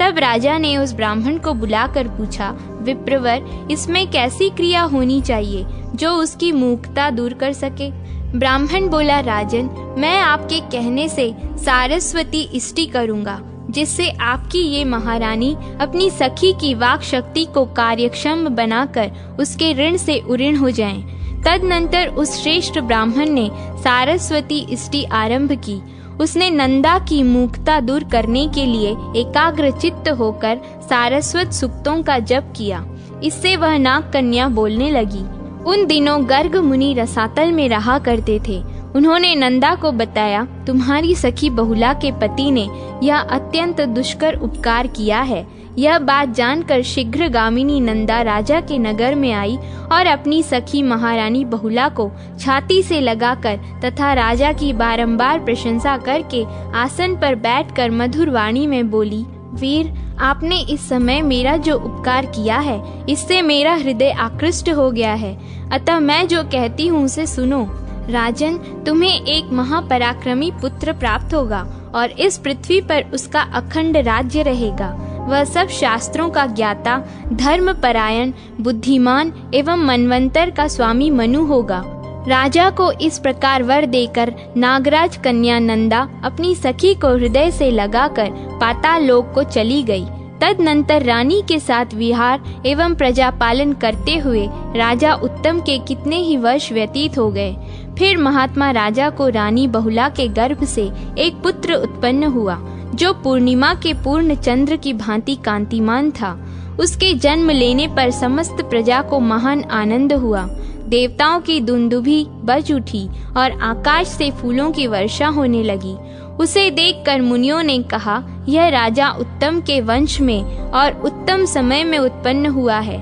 तब राजा ने उस ब्राह्मण को बुलाकर पूछा, विप्रवर, इसमें कैसी क्रिया होनी चाहिए जो उसकी मूकता दूर कर सके? ब्राह्मण बोला, राजन, मैं आपके कहने से सारस्वती इष्टि करूंगा, जिससे आपकी ये महारानी अपनी सखी की वाक शक्ति को कार्यक्षम बनाकर उसके ऋण से उऋण हो जाएं। तदनंतर उस श्रेष्ठ ब्राह्मण ने सारस्वती इष्टि आरंभ की। उसने नंदा की मूकता दूर करने के लिए एकाग्र चित्त होकर सारस्वत सूक्तों का जप किया। इससे वह नाग कन्या बोलने लगी। उन दिनों गर्ग मुनि रसातल में रहा करते थे। उन्होंने नंदा को बताया, तुम्हारी सखी बहुला के पति ने यह अत्यंत दुष्कर उपकार किया है। यह बात जानकर शीघ्रगामिनी नंदा राजा के नगर में आई और अपनी सखी महारानी बहुला को छाती से लगाकर तथा राजा की बारंबार प्रशंसा करके आसन पर बैठकर मधुर वाणी में बोली, वीर, आपने इस समय मेरा जो उपकार किया है, इससे मेरा हृदय आकृष्ट हो गया है, अतः मैं जो कहती हूँ उसे सुनो। राजन, तुम्हें एक महापराक्रमी पुत्र प्राप्त होगा और इस पृथ्वी पर उसका अखंड राज्य रहेगा। वह सब शास्त्रों का ज्ञाता, धर्मपरायण, बुद्धिमान एवं मनवंतर का स्वामी मनु होगा। राजा को इस प्रकार वर देकर नागराज कन्या नंदा अपनी सखी को हृदय से लगाकर पाताल लोक को चली गई। तदनंतर रानी के साथ विहार एवं प्रजा पालन करते हुए राजा उत्तम के कितने ही वर्ष व्यतीत हो गए। फिर महात्मा राजा को रानी बहुला के गर्भ से एक पुत्र उत्पन्न हुआ, जो पूर्णिमा के पूर्ण चंद्र की भांति कांतिमान था। उसके जन्म लेने पर समस्त प्रजा को महान आनंद हुआ। देवताओं की दुंदुभी बज उठी और आकाश से फूलों की वर्षा होने लगी। उसे देखकर मुनियों ने कहा, यह राजा उत्तम के वंश में और उत्तम समय में उत्पन्न हुआ है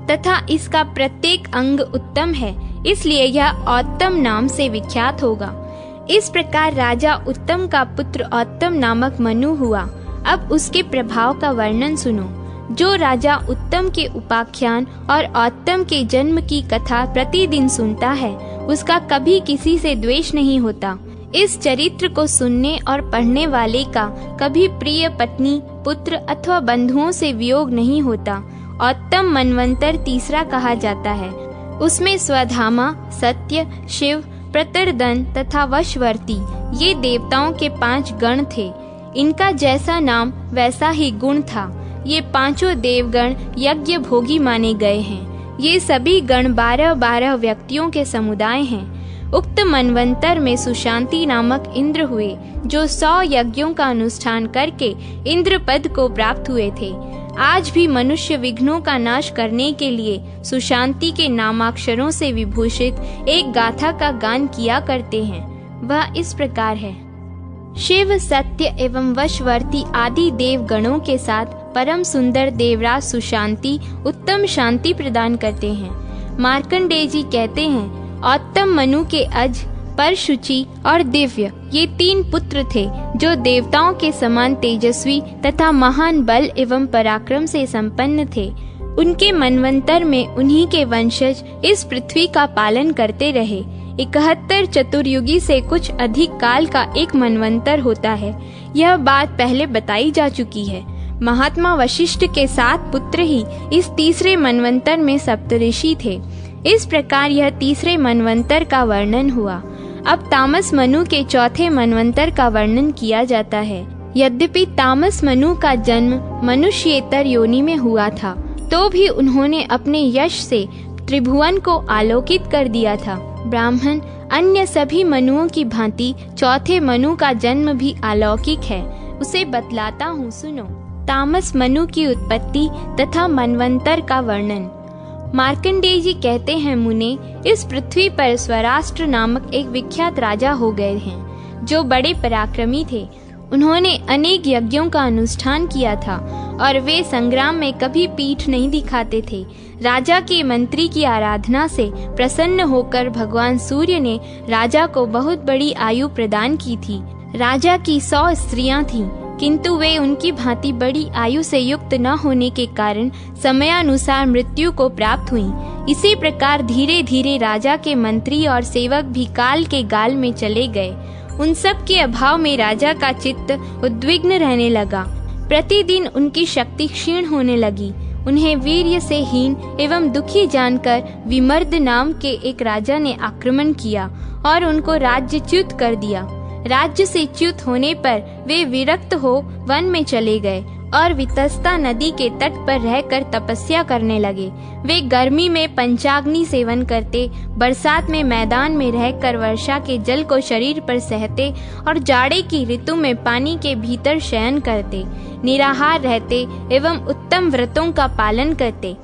तथा इसका प्रत्येक अंग उत्तम है, इसलिए यह उत्तम नाम से विख्यात होगा। इस प्रकार राजा उत्तम का पुत्र औत्तम नामक मनु हुआ। अब उसके प्रभाव का वर्णन सुनो। जो राजा उत्तम के उपाख्यान और औत्तम के जन्म की कथा प्रतिदिन सुनता है, उसका कभी किसी से द्वेष नहीं होता। इस चरित्र को सुनने और पढ़ने वाले का कभी प्रिय पत्नी, पुत्र अथवा बंधुओं से वियोग नहीं होता। औत्तम मनवंतर तीसरा कहा जाता है। उसमें स्वधामा, सत्य, शिव, प्रतरदन तथा वशवर्ती ये देवताओं के 5 गण थे। इनका जैसा नाम वैसा ही गुण था। ये 5 देवगण यज्ञ भोगी माने गए हैं। ये सभी गण 12-12 व्यक्तियों के समुदाय हैं। उक्त मनवंतर में सुशांति नामक इंद्र हुए, जो 100 यज्ञों का अनुष्ठान करके इंद्र पद को प्राप्त हुए थे। आज भी मनुष्य विघ्नों का नाश करने के लिए सुशांति के नामाक्षरों से विभूषित एक गाथा का गान किया करते हैं। वह इस प्रकार है। शिव, सत्य एवं वशवर्ती आदि देव गणों के साथ परम सुंदर देवराज सुशांति उत्तम शांति प्रदान करते हैं। मार्कंडेय जी कहते हैं, औत्तम मनु के अज, परशुचि और दिव्य ये 3 पुत्र थे, जो देवताओं के समान तेजस्वी तथा महान बल एवं पराक्रम से संपन्न थे। उनके मनवंतर में उन्हीं के वंशज इस पृथ्वी का पालन करते रहे। 71 चतुर्युगी से कुछ अधिक काल का एक मनवंतर होता है। यह बात पहले बताई जा चुकी है। महात्मा वशिष्ठ के 7 पुत्र ही इस तीसरे मनवंतर में सप्तऋषि थे। इस प्रकार यह तीसरे मनवंतर का वर्णन हुआ। अब तामस मनु के चौथे मनवंतर का वर्णन किया जाता है। यद्यपि तामस मनु का जन्म मनुष्येतर योनि में हुआ था, तो भी उन्होंने अपने यश से त्रिभुवन को आलोकित कर दिया था। ब्राह्मण अन्य सभी मनुओं की भांति चौथे मनु का जन्म भी अलौकिक है। उसे बतलाता हूँ, सुनो। तामस मनु की उत्पत्ति तथा मनवंतर का वर्णन। मार्कंडेय जी कहते हैं, मुने, इस पृथ्वी पर स्वराष्ट्र नामक एक विख्यात राजा हो गए हैं, जो बड़े पराक्रमी थे। उन्होंने अनेक यज्ञों का अनुष्ठान किया था और वे संग्राम में कभी पीठ नहीं दिखाते थे। राजा के मंत्री की आराधना से प्रसन्न होकर भगवान सूर्य ने राजा को बहुत बड़ी आयु प्रदान की थी। राजा की 100 स्त्रियां थीं, किंतु वे उनकी भांति बड़ी आयु से युक्त न होने के कारण समयानुसार मृत्यु को प्राप्त हुईं। इसी प्रकार धीरे धीरे राजा के मंत्री और सेवक भी काल के गाल में चले गए। उन सब के अभाव में राजा का चित्त उद्विग्न रहने लगा। प्रतिदिन उनकी शक्ति क्षीण होने लगी। उन्हें वीर्य से हीन एवं दुखी जानकर विमर्द नाम के एक राजा ने आक्रमण किया और उनको राज्यच्युत कर दिया। राज्य से च्युत होने पर वे विरक्त हो वन में चले गए और वितस्ता नदी के तट पर रहकर तपस्या करने लगे। वे गर्मी में पंचाग्नि सेवन करते, बरसात में मैदान में रहकर वर्षा के जल को शरीर पर सहते और जाड़े की ऋतु में पानी के भीतर शयन करते, निराहार रहते एवं उत्तम व्रतों का पालन करते।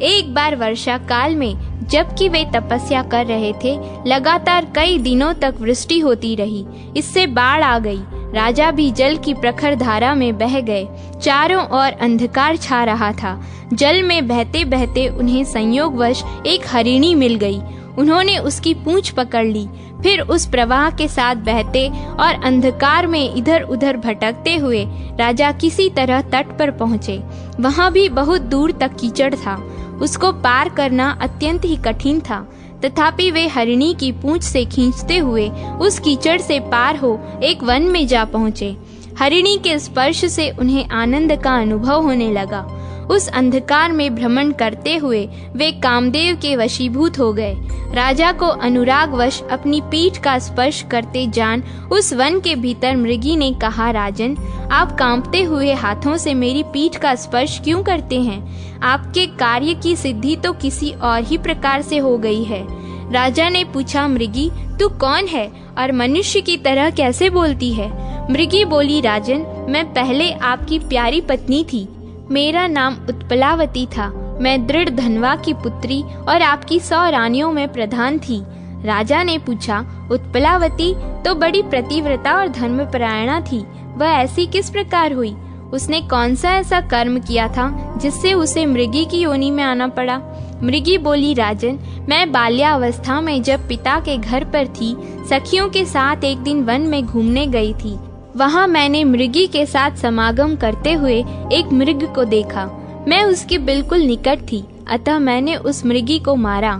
एक बार वर्षा काल में जबकि वे तपस्या कर रहे थे, लगातार कई दिनों तक वृष्टि होती रही। इससे बाढ़ आ गई। राजा भी जल की प्रखर धारा में बह गए। चारों ओर अंधकार छा रहा था। जल में बहते बहते उन्हें संयोगवश एक हरिणी मिल गई। उन्होंने उसकी पूंछ पकड़ ली। फिर उस प्रवाह के साथ बहते और अंधकार में इधर उधर भटकते हुए राजा किसी तरह तट पर पहुँचे। वहाँ भी बहुत दूर तक कीचड़ था। उसको पार करना अत्यंत ही कठिन था, तथापि वे हरिणी की पूंछ से खींचते हुए उस कीचड़ से पार हो एक वन में जा पहुँचे। हरिणी के स्पर्श से उन्हें आनंद का अनुभव होने लगा। उस अंधकार में भ्रमण करते हुए वे कामदेव के वशीभूत हो गए। राजा को अनुरागवश अपनी पीठ का स्पर्श करते जान उस वन के भीतर मृगी ने कहा, राजन, आप कांपते हुए हाथों से मेरी पीठ का स्पर्श क्यों करते हैं? आपके कार्य की सिद्धि तो किसी और ही प्रकार से हो गई है। राजा ने पूछा, मृगी, तू कौन है और मनुष्य की तरह कैसे बोलती है? मृगी बोली, राजन, मैं पहले आपकी प्यारी पत्नी थी। मेरा नाम उत्पलावती था। मैं दृढ़ धनवा की पुत्री और आपकी 100 रानियों में प्रधान थी। राजा ने पूछा, उत्पलावती तो बड़ी प्रतिव्रता और धर्मपरायणा थी। वह ऐसी किस प्रकार हुई? उसने कौन सा ऐसा कर्म किया था जिससे उसे मृगी की योनि में आना पड़ा? मृगी बोली, राजन, मैं बाल्यावस्था में जब पिता के घर पर थी, सखियों के साथ एक दिन वन में घूमने गई थी। वहाँ मैंने मृगी के साथ समागम करते हुए एक मृग को देखा। मैं उसके बिल्कुल निकट थी, अतः मैंने उस मृगी को मारा।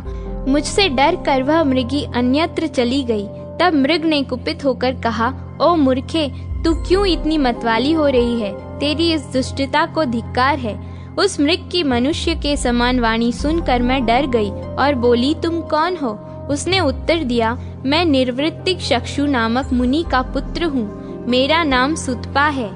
मुझसे डर कर वह मृगी अन्यत्र चली गई। तब मृग ने कुपित होकर कहा, ओ मूर्खे, तू क्यों इतनी मतवाली हो रही है? तेरी इस दुष्टता को धिक्कार है। उस मृग की मनुष्य के समान वाणी सुनकर मैं डर गई और बोली, तुम कौन हो? उसने उत्तर दिया, मैं निर्वृत्तिक चक्षु नामक मुनि का पुत्र हूँ। मेरा नाम सुतपा है।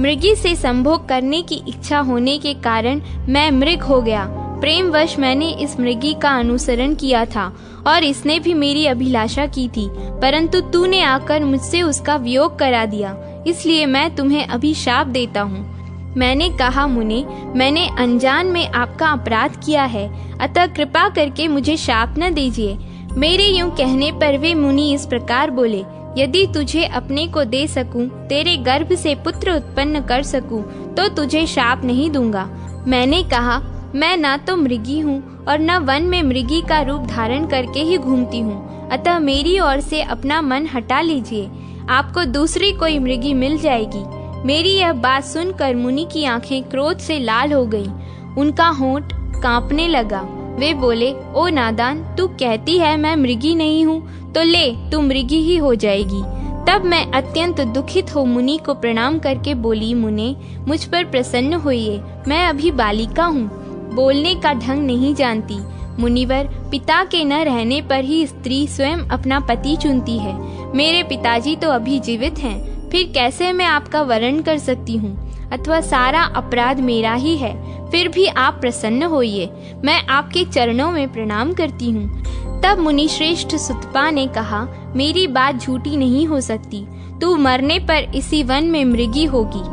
मृगी से संभोग करने की इच्छा होने के कारण मैं मृग हो गया। प्रेमवश मैंने इस मृगी का अनुसरण किया था और इसने भी मेरी अभिलाषा की थी, परंतु तूने आकर मुझसे उसका वियोग करा दिया, इसलिए मैं तुम्हें अभी शाप देता हूँ। मैंने कहा, मुने, मैंने अनजान में आपका अपराध किया है, अतः कृपा करके मुझे शाप न दीजिए। मेरे यूं कहने पर वे मुनि इस प्रकार बोले, यदि तुझे अपने को दे सकूं, तेरे गर्भ से पुत्र उत्पन्न कर सकूं, तो तुझे शाप नहीं दूंगा। मैंने कहा, मैं न तो मृगी हूँ और न वन में मृगी का रूप धारण करके ही घूमती हूँ, अतः मेरी ओर से अपना मन हटा लीजिए, आपको दूसरी कोई मृगी मिल जाएगी। मेरी यह बात सुनकर मुनि की आंखें क्रोध से लाल हो गईं। उनका होंठ कांपने लगा। वे बोले, ओ नादान, तू कहती है मैं मृगी नहीं हूँ, तो ले, तू मृगी ही हो जाएगी। तब मैं अत्यंत दुखित हो मुनि को प्रणाम करके बोली, मुने, मुझ पर प्रसन्न होइए, मैं अभी बालिका हूँ, बोलने का ढंग नहीं जानती। मुनिवर, पिता के न रहने पर ही स्त्री स्वयं अपना पति चुनती है। मेरे पिताजी तो अभी जीवित हैं, फिर कैसे मैं आपका वरण कर सकती हूँ? अथवा सारा अपराध मेरा ही है, फिर भी आप प्रसन्न होइए, मैं आपके चरणों में प्रणाम करती हूँ। तब मुनि श्रेष्ठ सुतपा ने कहा, मेरी बात झूठी नहीं हो सकती, तू मरने पर इसी वन में मृगी होगी।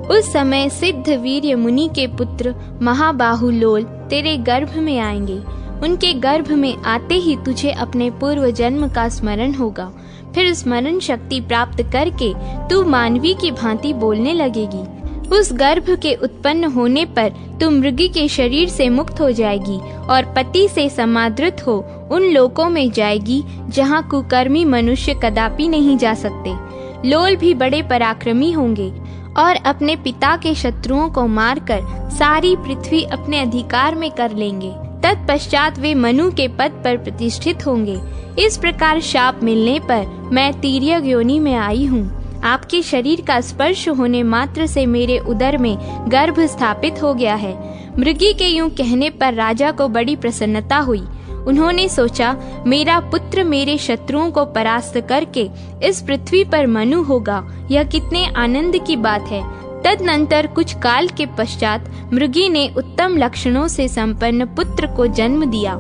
उस समय सिद्ध वीर्य मुनि के पुत्र महाबाहु लोल तेरे गर्भ में आएंगे। उनके गर्भ में आते ही तुझे अपने पूर्व जन्म का स्मरण होगा। फिर स्मरण शक्ति प्राप्त करके तू मानवी की भांति बोलने लगेगी। उस गर्भ के उत्पन्न होने पर तू मृगी के शरीर से मुक्त हो जाएगी और पति से समादृत हो उन लोकों में जाएगी जहाँ कुकर्मी मनुष्य कदापि नहीं जा सकते। लोल भी बड़े पराक्रमी होंगे और अपने पिता के शत्रुओं को मारकर सारी पृथ्वी अपने अधिकार में कर लेंगे। तत्पश्चात वे मनु के पद पर प्रतिष्ठित होंगे। इस प्रकार शाप मिलने पर मैं तिर्यक योनि में आई हूँ। आपके शरीर का स्पर्श होने मात्र से मेरे उदर में गर्भ स्थापित हो गया है। मृगी के यूं कहने पर राजा को बड़ी प्रसन्नता हुई। उन्होंने सोचा, मेरा पुत्र मेरे शत्रुओं को परास्त करके इस पृथ्वी पर मनु होगा, यह कितने आनंद की बात है। तदनंतर कुछ काल के पश्चात मृगी ने उत्तम लक्षणों से संपन्न पुत्र को जन्म दिया।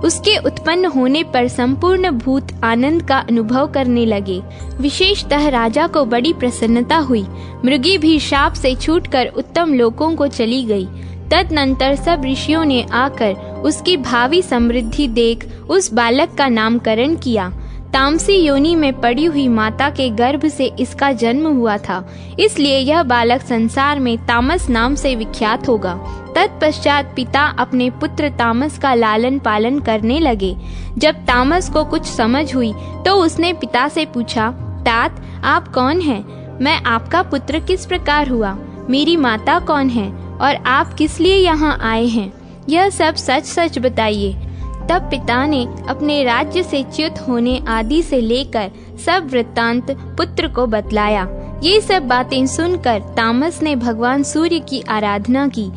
उसके उत्पन्न होने पर संपूर्ण भूत आनंद का अनुभव करने लगे। विशेषतः राजा को बड़ी प्रसन्नता हुई। मृगी भी शाप से छूटकर उत्तम लोकों को चली गई। तदनंतर सब ऋषियों ने आकर उसकी भावी समृद्धि देख उस बालक का नामकरण किया। तामसी योनि में पड़ी हुई माता के गर्भ से इसका जन्म हुआ था, इसलिए यह बालक संसार में तामस नाम से विख्यात होगा। तत्पश्चात पिता अपने पुत्र तामस का लालन पालन करने लगे। जब तामस को कुछ समझ हुई तो उसने पिता से पूछा, तात, आप कौन हैं? मैं आपका पुत्र किस प्रकार हुआ? मेरी माता कौन है और आप किस लिए यहाँ आए हैं? यह सब सच सच बताइए। तब पिता ने अपने राज्य से च्युत होने आदि से लेकर सब वृत्तांत पुत्र को बतलाया। ये सब बातें सुनकर तामस ने भगवान सूर्य की आराधना की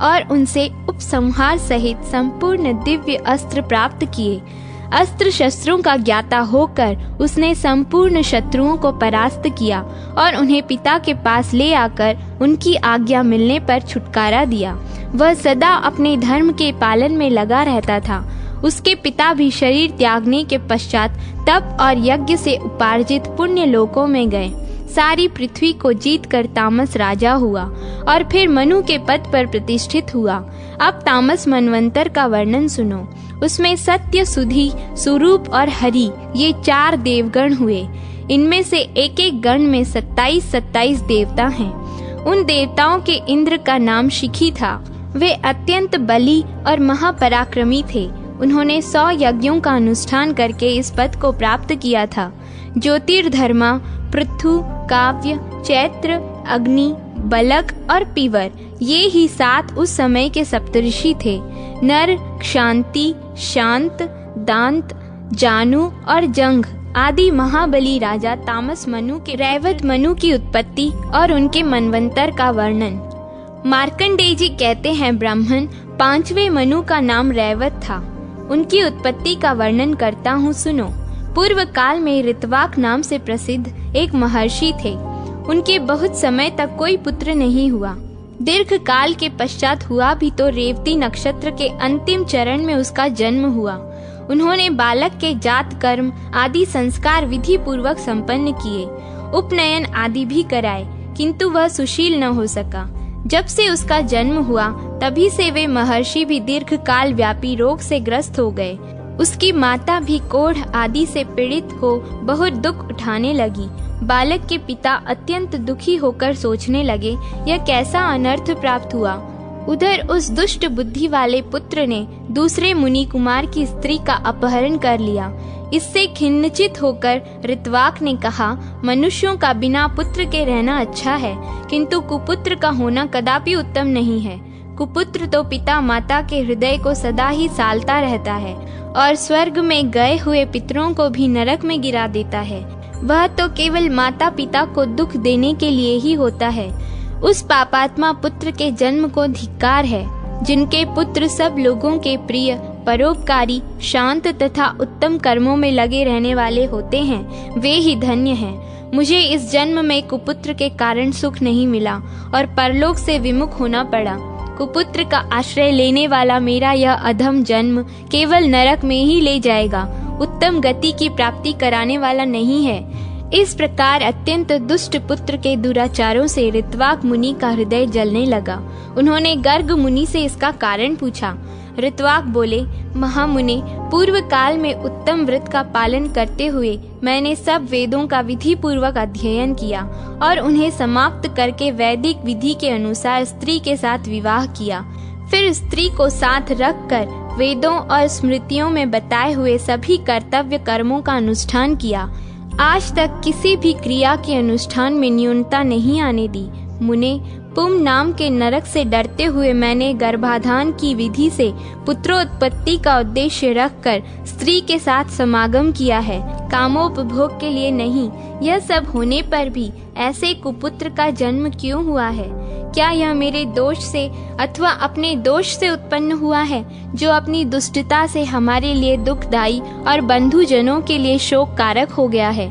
और उनसे उपसंहार सहित संपूर्ण दिव्य अस्त्र प्राप्त किए। अस्त्र शस्त्रों का ज्ञाता होकर उसने संपूर्ण शत्रुओं को परास्त किया और उन्हें पिता के पास ले आकर उनकी आज्ञा मिलने पर छुटकारा दिया। वह सदा अपने धर्म के पालन में लगा रहता था। उसके पिता भी शरीर त्यागने के पश्चात तप और यज्ञ से उपार्जित पुण्य लोकों में गए। सारी पृथ्वी को जीतकर तामस राजा हुआ और फिर मनु के पद पर प्रतिष्ठित हुआ। अब तामस मनवंतर का वर्णन सुनो। उसमें सत्य, सुधि, सुरूप और हरि ये 4 देवगण हुए। इनमें से एक एक गण में 27 देवता हैं। उन देवताओं के इंद्र का नाम शिखी था। वे अत्यंत बली और महापराक्रमी थे। उन्होंने 100 यज्ञों का अनुष्ठान करके इस पद को प्राप्त किया था। ज्योतिर्धर्मा, पृथु, काव्य, चैत्र, अग्नि, बलक और पीवर, ये ही 7 उस समय के सप्तऋषि थे। नर, क्षांति, शांत, दांत, जानु और जंग आदि महाबली राजा तामस मनु के रैवत मनु की उत्पत्ति और उनके मनवंतर का वर्णन। मार्कंडेय जी कहते हैं, ब्राह्मण 5वें मनु का नाम रैवत था। उनकी उत्पत्ति का वर्णन करता हूँ, सुनो। पूर्व काल में ऋतवाक नाम से प्रसिद्ध एक महर्षि थे। उनके बहुत समय तक कोई पुत्र नहीं हुआ। दीर्घ काल के पश्चात हुआ भी तो रेवती नक्षत्र के अंतिम चरण में उसका जन्म हुआ। उन्होंने बालक के जात कर्म आदि संस्कार विधि पूर्वक संपन्न किए, उपनयन आदि भी कराए, किंतु वह सुशील न हो सका। जब से उसका जन्म हुआ तभी से वे महर्षि भी दीर्घ काल व्यापी रोग से ग्रस्त हो गए। उसकी माता भी कोढ़ आदि से पीड़ित हो बहुत दुख उठाने लगी। बालक के पिता अत्यंत दुखी होकर सोचने लगे, यह कैसा अनर्थ प्राप्त हुआ। उधर उस दुष्ट बुद्धि वाले पुत्र ने दूसरे मुनि कुमार की स्त्री का अपहरण कर लिया। इससे खिन्नचित होकर ऋतवाक ने कहा, मनुष्यों का बिना पुत्र के रहना अच्छा है, किंतु कुपुत्र का होना कदापि उत्तम नहीं है। कुपुत्र तो पिता माता के हृदय को सदा ही सालता रहता है और स्वर्ग में गए हुए पितरों को भी नरक में गिरा देता है। वह तो केवल माता पिता को दुख देने के लिए ही होता है। उस पापात्मा पुत्र के जन्म को धिक्कार है। जिनके पुत्र सब लोगों के प्रिय, परोपकारी, शांत तथा उत्तम कर्मों में लगे रहने वाले होते हैं, वे ही धन्य हैं। मुझे इस जन्म में कुपुत्र के कारण सुख नहीं मिला और परलोक से विमुख होना पड़ा। कुपुत्र का आश्रय लेने वाला मेरा यह अधम जन्म केवल नरक में ही ले जाएगा, उत्तम गति की प्राप्ति कराने वाला नहीं है। इस प्रकार अत्यंत दुष्ट पुत्र के दुराचारों से ऋतवाक मुनि का हृदय जलने लगा। उन्होंने गर्ग मुनि से इसका कारण पूछा। ऋतवाक बोले, महामुनि, पूर्व काल में उत्तम व्रत का पालन करते हुए मैंने सब वेदों का विधि पूर्वक अध्ययन किया और उन्हें समाप्त करके वैदिक विधि के अनुसार स्त्री के साथ विवाह किया। फिर स्त्री को साथ रखकर वेदों और स्मृतियों में बताए हुए सभी कर्तव्य कर्मों का अनुष्ठान किया। आज तक किसी भी क्रिया के अनुष्ठान में न्यूनता नहीं आने दी। मुने, पुम नाम के नरक से डरते हुए मैंने गर्भाधान की विधि से पुत्रोत्पत्ति का उद्देश्य रखकर स्त्री के साथ समागम किया है, कामोपभोग के लिए नहीं। यह सब होने पर भी ऐसे कुपुत्र का जन्म क्यों हुआ है? क्या यह मेरे दोष से अथवा अपने दोष से उत्पन्न हुआ है, जो अपनी दुष्टता से हमारे लिए दुखदायी और बंधुजनों के लिए शोक कारक हो गया है?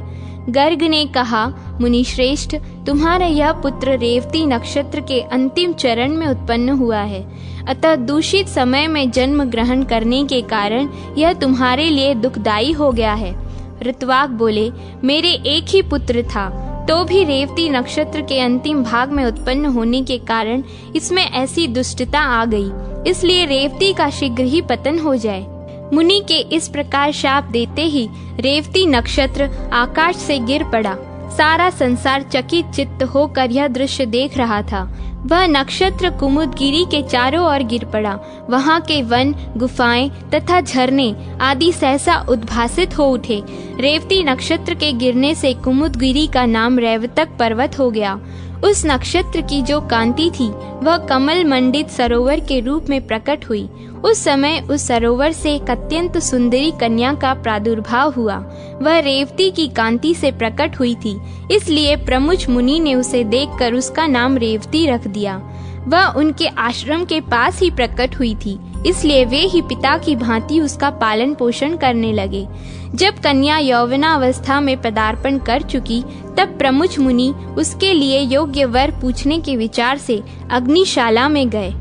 गर्ग ने कहा, मुनि श्रेष्ठ, तुम्हारा यह पुत्र रेवती नक्षत्र के अंतिम चरण में उत्पन्न हुआ है, अतः दूषित समय में जन्म ग्रहण करने के कारण यह तुम्हारे लिए दुखदायी हो गया है। ऋतवाक बोले, मेरे एक ही पुत्र था, तो भी रेवती नक्षत्र के अंतिम भाग में उत्पन्न होने के कारण इसमें ऐसी दुष्टता आ गई, इसलिए रेवती का शीघ्र ही पतन हो जाए। मुनि के इस प्रकार शाप देते ही रेवती नक्षत्र आकाश से गिर पड़ा। सारा संसार चकित चित्त होकर यह दृश्य देख रहा था। वह नक्षत्र कुमुदगिरी के चारों ओर गिर पड़ा। वहाँ के वन, गुफाएं तथा झरने आदि सहसा उद्भासित हो उठे। रेवती नक्षत्र के गिरने से कुमुदगिरी का नाम रैवतक पर्वत हो गया। उस नक्षत्र की जो कांति थी वह कमल मंडित सरोवर के रूप में प्रकट हुई। उस समय उस सरोवर से एक अत्यंत सुंदरी कन्या का प्रादुर्भाव हुआ। वह रेवती की कांति से प्रकट हुई थी, इसलिए प्रमुख मुनि ने उसे देखकर उसका नाम रेवती रख दिया। वह उनके आश्रम के पास ही प्रकट हुई थी, इसलिए वे ही पिता की भांति उसका पालन पोषण करने लगे। जब कन्या यौवनावस्था में पदार्पण कर चुकी, तब प्रमुख मुनि उसके लिए योग्य वर पूछने के विचार से अग्निशाला में गए।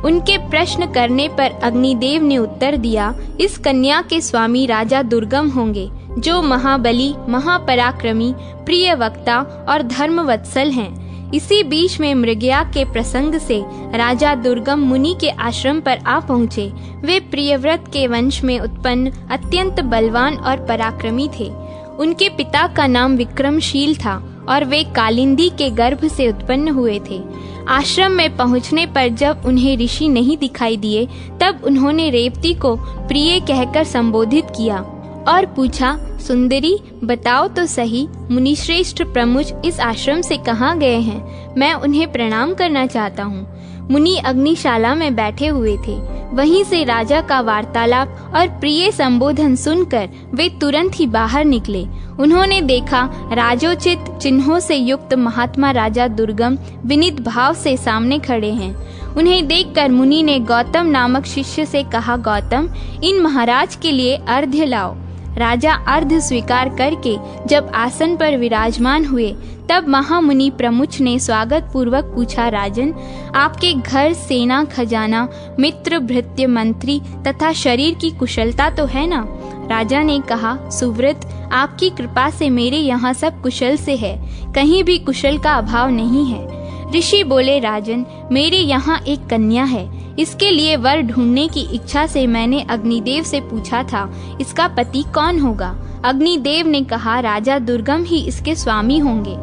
उनके प्रश्न करने पर अग्निदेव ने उत्तर दिया, इस कन्या के स्वामी राजा दुर्गम होंगे, जो महाबली, महापराक्रमी, प्रिय वक्ता और धर्मवत्सल हैं। इसी बीच में मृगया के प्रसंग से राजा दुर्गम मुनि के आश्रम पर आ पहुँचे। वे प्रियव्रत के वंश में उत्पन्न अत्यंत बलवान और पराक्रमी थे। उनके पिता का नाम विक्रमशील था और वे कालिंदी के गर्भ से उत्पन्न हुए थे। आश्रम में पहुंचने पर जब उन्हें ऋषि नहीं दिखाई दिए, तब उन्होंने रेवती को प्रिय कहकर संबोधित किया और पूछा, सुंदरी बताओ तो सही, मुनिश्रेष्ठ प्रमुख इस आश्रम से कहाँ गए हैं? मैं उन्हें प्रणाम करना चाहता हूँ। मुनि अग्निशाला में बैठे हुए थे। वहीं से राजा का वार्तालाप और प्रिय संबोधन सुनकर वे तुरंत ही बाहर निकले। उन्होंने देखा राजोचित चिन्हों से युक्त महात्मा राजा दुर्गम विनीत भाव से सामने खड़े हैं। उन्हें देखकर मुनि ने गौतम नामक शिष्य से कहा, गौतम, इन महाराज के लिए अर्घ्य लाओ। राजा अर्घ्य स्वीकार करके जब आसन पर विराजमान हुए, तब महामुनि प्रमुख ने स्वागत पूर्वक पूछा, राजन, आपके घर सेना, खजाना, मित्र, भृत्य, मंत्री तथा शरीर की कुशलता तो है ना? राजा ने कहा, सुव्रत, आपकी कृपा से मेरे यहाँ सब कुशल से है, कहीं भी कुशल का अभाव नहीं है। ऋषि बोले, राजन, मेरे यहाँ एक कन्या है। इसके लिए वर ढूंढने की इच्छा से मैंने अग्निदेव से पूछा था, इसका पति कौन होगा? अग्निदेव ने कहा, राजा दुर्गम ही इसके स्वामी होंगे।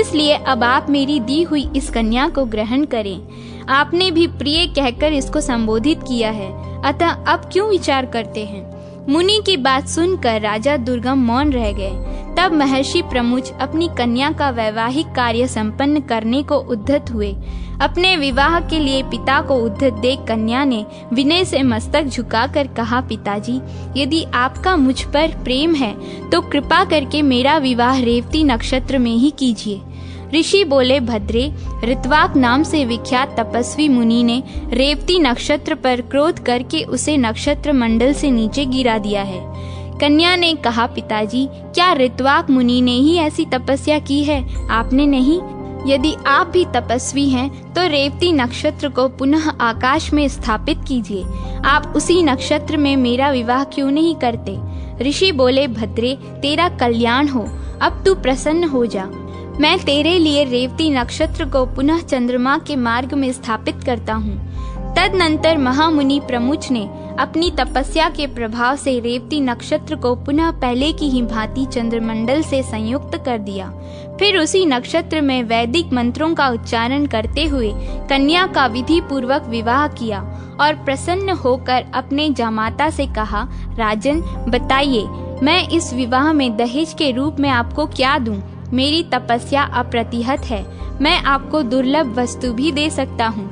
इसलिए अब आप मेरी दी हुई इस कन्या को ग्रहण करें। आपने भी प्रिय कहकर इसको संबोधित किया है, अतः अब क्यों विचार करते हैं? मुनि की बात सुनकर राजा दुर्गम मौन रह गए। तब महर्षि प्रमुख अपनी कन्या का वैवाहिक कार्य संपन्न करने को उद्यत हुए। अपने विवाह के लिए पिता को उद्यत देख कन्या ने विनय से मस्तक झुकाकर कहा, पिताजी, यदि आपका मुझ पर प्रेम है तो कृपा करके मेरा विवाह रेवती नक्षत्र में ही कीजिए। ऋषि बोले, भद्रे, ऋत्वाक नाम से विख्यात तपस्वी मुनि ने रेवती नक्षत्र पर क्रोध करके उसे नक्षत्र मंडल से नीचे गिरा दिया है। कन्या ने कहा, पिताजी, क्या ऋत्वाक मुनि ने ही ऐसी तपस्या की है? आपने नहीं? यदि आप भी तपस्वी हैं तो रेवती नक्षत्र को पुनः आकाश में स्थापित कीजिए। आप उसी नक्षत्र में मेरा विवाह क्यों नहीं करते? ऋषि बोले, भद्रे, तेरा कल्याण हो, अब तू प्रसन्न हो जा। मैं तेरे लिए रेवती नक्षत्र को पुनः चंद्रमा के मार्ग में स्थापित करता हूँ। तदनंतर महामुनि प्रमुख ने अपनी तपस्या के प्रभाव से रेवती नक्षत्र को पुनः पहले की ही भांति चंद्रमंडल से संयुक्त कर दिया। फिर उसी नक्षत्र में वैदिक मंत्रों का उच्चारण करते हुए कन्या का विधि पूर्वक विवाह किया और प्रसन्न होकर अपने जामाता से कहा, राजन, बताइए, मैं इस विवाह में दहेज के रूप में आपको क्या दूं? मेरी तपस्या अप्रतिहत है, मैं आपको दुर्लभ वस्तु भी दे सकता हूँ।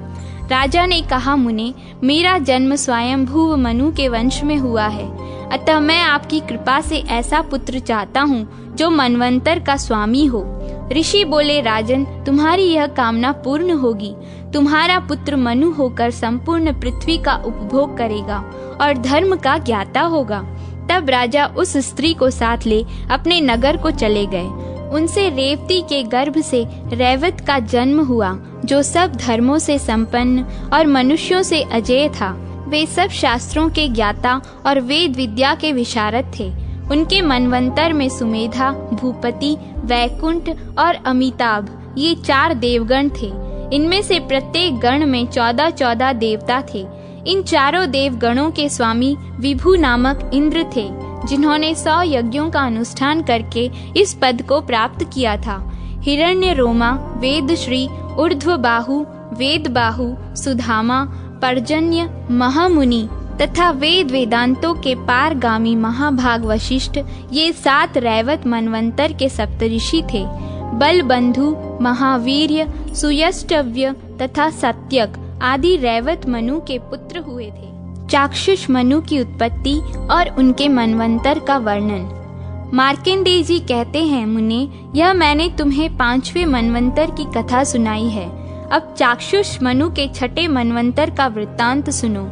राजा ने कहा, मुने, मेरा जन्म स्वयंभू मनु के वंश में हुआ है, अतः मैं आपकी कृपा से ऐसा पुत्र चाहता हूँ जो मनवंतर का स्वामी हो। ऋषि बोले, राजन, तुम्हारी यह कामना पूर्ण होगी। तुम्हारा पुत्र मनु होकर संपूर्ण पृथ्वी का उपभोग करेगा और धर्म का ज्ञाता होगा। तब राजा उस स्त्री को साथ ले अपने नगर को चले गए। उनसे रेवती के गर्भ से रैवत का जन्म हुआ, जो सब धर्मों से संपन्न और मनुष्यों से अजेय था। वे सब शास्त्रों के ज्ञाता और वेद विद्या के विशारद थे। उनके मनवंतर में सुमेधा, भूपति, वैकुंठ और अमिताभ ये 4 देवगण थे। इनमें से प्रत्येक गण में 14 देवता थे। इन चारों देवगणों के स्वामी विभु नामक इंद्र थे, जिन्होंने 100 यज्ञों का अनुष्ठान करके इस पद को प्राप्त किया था। हिरण्य रोमा, वेदश्री, ऊर्ध्वबाहु, वेदबाहु, सुधामा, पर्जन्य, महामुनि तथा वेद वेदांतों के पारगामी महाभाग वशिष्ठ ये 7 रैवत मनवंतर के सप्तऋषि थे। बलबंधु, महावीर्य, सुयष्टव्य तथा सत्यक आदि रैवत मनु के पुत्र हुए थे। चाक्षुष मनु की उत्पत्ति और उनके मनवंतर का वर्णन। मार्कंडेय जी कहते हैं, मुने, यह मैंने तुम्हें 5वें मनवंतर की कथा सुनाई है। अब चाक्षुष मनु के 6ठे मनवंतर का वृत्तांत सुनो।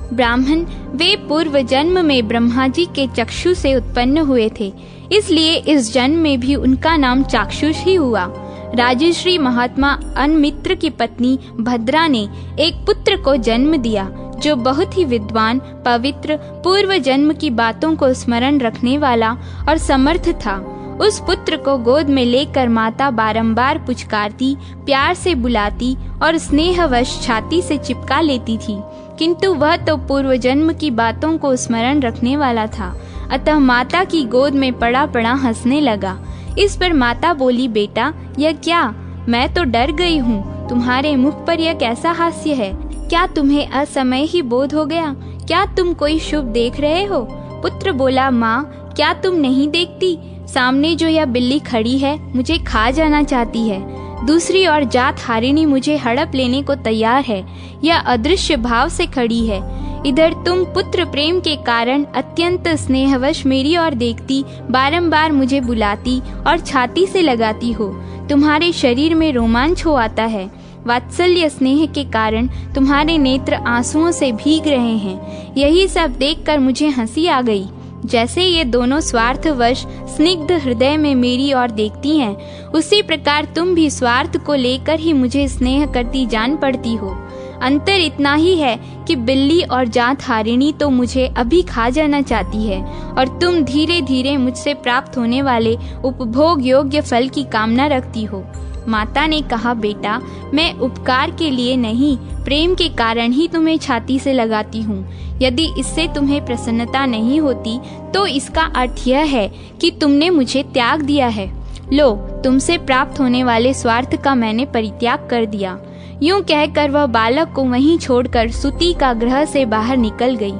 ब्राह्मण, वे पूर्व जन्म में ब्रह्मा जी के चक्षु से उत्पन्न हुए थे, इसलिए इस जन्म में भी उनका नाम चाक्षुष ही हुआ। राजश्री महात्मा अनमित्र की पत्नी भद्रा ने एक पुत्र को जन्म दिया, जो बहुत ही विद्वान, पवित्र, पूर्व जन्म की बातों को स्मरण रखने वाला और समर्थ था। उस पुत्र को गोद में लेकर माता बारंबार पुचकारती, प्यार से बुलाती और स्नेहवश छाती से चिपका लेती थी, किंतु वह तो पूर्व जन्म की बातों को स्मरण रखने वाला था, अतः माता की गोद में पड़ा पड़ा हंसने लगा। इस पर माता बोली, बेटा यह क्या? मैं तो डर गई हूँ। तुम्हारे मुख पर यह कैसा हास्य है? क्या तुम्हें असमय ही बोध हो गया? क्या तुम कोई शुभ देख रहे हो? पुत्र बोला, माँ क्या तुम नहीं देखती? सामने जो यह बिल्ली खड़ी है मुझे खा जाना चाहती है। दूसरी ओर जात हारिणी मुझे हड़प लेने को तैयार है। यह अदृश्य भाव से खड़ी है। इधर तुम पुत्र प्रेम के कारण अत्यंत स्नेहवश मेरी ओर देखती, बारंबार मुझे बुलाती और छाती से लगाती हो। तुम्हारे शरीर में रोमांच हो आता है। वात्सल्य स्नेह के कारण तुम्हारे नेत्र आंसुओं से भीग रहे हैं। यही सब देखकर मुझे हंसी आ गई। जैसे ये दोनों स्वार्थवश स्निग्ध हृदय में मेरी ओर देखती हैं, उसी प्रकार तुम भी स्वार्थ को लेकर ही मुझे स्नेह करती जान पड़ती हो। अंतर इतना ही है कि बिल्ली और जात हारिणी तो मुझे अभी खा जाना चाहती है और तुम धीरे धीरे मुझसे प्राप्त होने वाले उपभोग योग्य फल की कामना रखती हो। माता ने कहा, बेटा मैं उपकार के लिए नहीं, प्रेम के कारण ही तुम्हें छाती से लगाती हूँ। यदि इससे तुम्हें प्रसन्नता नहीं होती तो इसका अर्थ यह है कि तुमने मुझे त्याग दिया है। लो, तुमसे प्राप्त होने वाले स्वार्थ का मैंने परित्याग कर दिया। यूं कहकर वह बालक को वहीं छोड़कर सुती का गृह से बाहर निकल गई।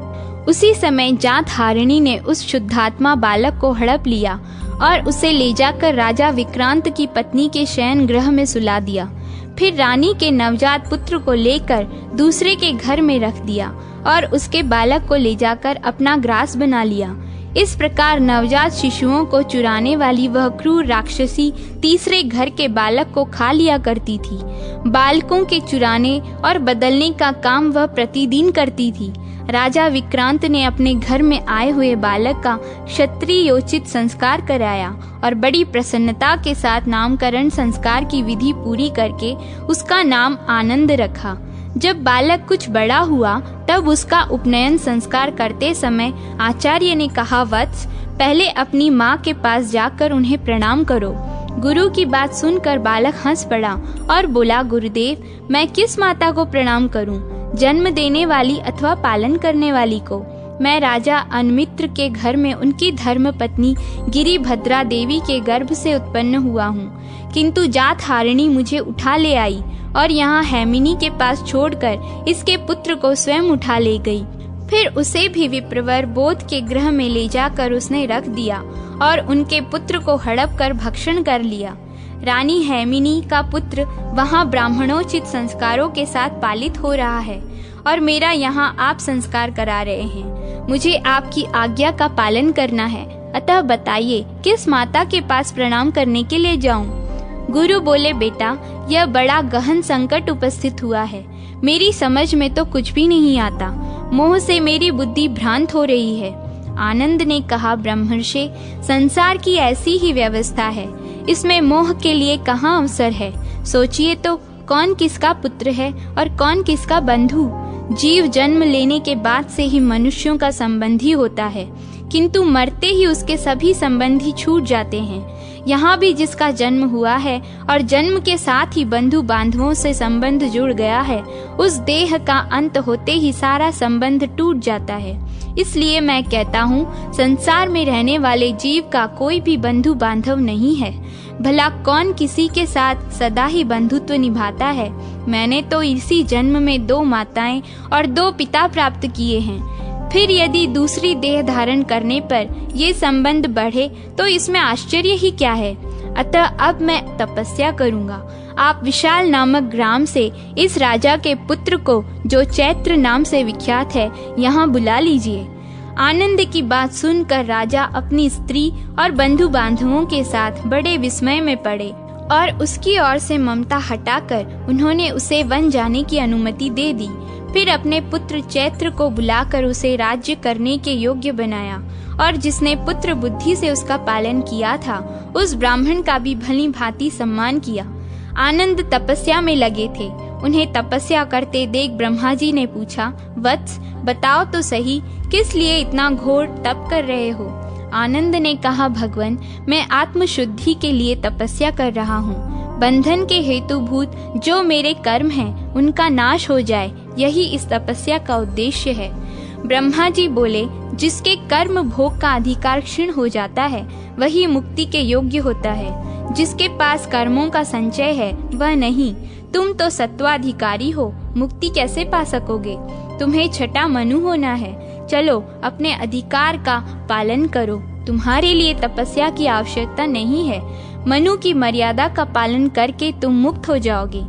उसी समय जात हारिणी ने उस शुद्धात्मा बालक को हड़प लिया और उसे ले जाकर राजा विक्रांत की पत्नी के शयन गृह में सुला दिया। फिर रानी के नवजात पुत्र को लेकर दूसरे के घर में रख दिया और उसके बालक को ले जाकर अपना ग्रास बना लिया। इस प्रकार नवजात शिशुओं को चुराने वाली वह क्रूर राक्षसी तीसरे घर के बालक को खा लिया करती थी। बालकों के चुराने और बदलने का काम वह प्रतिदिन करती थी। राजा विक्रांत ने अपने घर में आए हुए बालक का क्षत्रियोचित संस्कार कराया और बड़ी प्रसन्नता के साथ नामकरण संस्कार की विधि पूरी करके उसका नाम आनंद रखा। जब बालक कुछ बड़ा हुआ तब उसका उपनयन संस्कार करते समय आचार्य ने कहा, वत्स पहले अपनी माँ के पास जाकर उन्हें प्रणाम करो। गुरु की बात सुनकर बालक हंस पड़ा और बोला, गुरुदेव मैं किस माता को प्रणाम करूं? जन्म देने वाली अथवा पालन करने वाली को। मैं राजा अनमित्र के घर में उनकी धर्म पत्नी गिरिभद्रा देवी के गर्भ से उत्पन्न हुआ हूँ, किंतु जात हारिणी मुझे उठा ले आई और यहाँ हैमिनी के पास छोड़कर इसके पुत्र को स्वयं उठा ले गई। फिर उसे भी विप्रवर बोध के गृह में ले जाकर उसने रख दिया और उनके पुत्र को हड़प कर भक्षण कर लिया। रानी हैमिनी का पुत्र वहाँ ब्राह्मणोचित संस्कारों के साथ पालित हो रहा है और मेरा यहाँ आप संस्कार करा रहे हैं। मुझे आपकी आज्ञा का पालन करना है, अतः बताइए किस माता के पास प्रणाम करने के लिए जाऊं? गुरु बोले, बेटा यह बड़ा गहन संकट उपस्थित हुआ है। मेरी समझ में तो कुछ भी नहीं आता। मोह से मेरी बुद्धि भ्रांत हो रही है। आनंद ने कहा, ब्रह्मर्षि संसार की ऐसी ही व्यवस्था है, इसमें मोह के लिए कहाँ अवसर है। सोचिए तो, कौन किसका पुत्र है और कौन किसका बंधु। जीव जन्म लेने के बाद से ही मनुष्यों का संबंधी होता है, किंतु मरते ही उसके सभी संबंधी छूट जाते हैं। यहाँ भी जिसका जन्म हुआ है और जन्म के साथ ही बंधु बांधवों से संबंध जुड़ गया है, उस देह का अंत होते ही सारा संबंध टूट जाता है। इसलिए मैं कहता हूँ, संसार में रहने वाले जीव का कोई भी बंधु बांधव नहीं है। भला कौन किसी के साथ सदा ही बंधुत्व निभाता है? मैंने तो इसी जन्म में 2 माताएं और 2 पिता प्राप्त किए हैं। फिर यदि दूसरी देह धारण करने पर ये संबंध बढ़े तो इसमें आश्चर्य ही क्या है। अतः अब मैं तपस्या करूंगा। आप विशाल नामक ग्राम से इस राजा के पुत्र को, जो चैत्र नाम से विख्यात है, यहाँ बुला लीजिए। आनंद की बात सुनकर राजा अपनी स्त्री और बंधु बांधवों के साथ बड़े विस्मय में पड़े और उसकी ओर से ममता हटाकर उन्होंने उसे वन जाने की अनुमति दे दी। फिर अपने पुत्र चैत्र को बुलाकर उसे राज्य करने के योग्य बनाया और जिसने पुत्र बुद्धि से उसका पालन किया था, उस ब्राह्मण का भी भली भांति सम्मान किया। आनंद तपस्या में लगे थे। उन्हें तपस्या करते देख ब्रह्मा जी ने पूछा, वत्स बताओ तो सही, किस लिए इतना घोर तप कर रहे हो? आनंद ने कहा, भगवान मैं आत्मशुद्धि के लिए तपस्या कर रहा हूँ। बंधन के हेतुभूत जो मेरे कर्म हैं, उनका नाश हो जाए, यही इस तपस्या का उद्देश्य है। ब्रह्मा जी बोले, जिसके कर्म भोग का अधिकार क्षीण हो जाता है वही मुक्ति के योग्य होता है। जिसके पास कर्मों का संचय है वह नहीं। तुम तो सत्वाधिकारी हो, मुक्ति कैसे पा सकोगे? तुम्हें छठा मनु होना है। चलो अपने अधिकार का पालन करो। तुम्हारे लिए तपस्या की आवश्यकता नहीं है। मनु की मर्यादा का पालन करके तुम मुक्त हो जाओगे।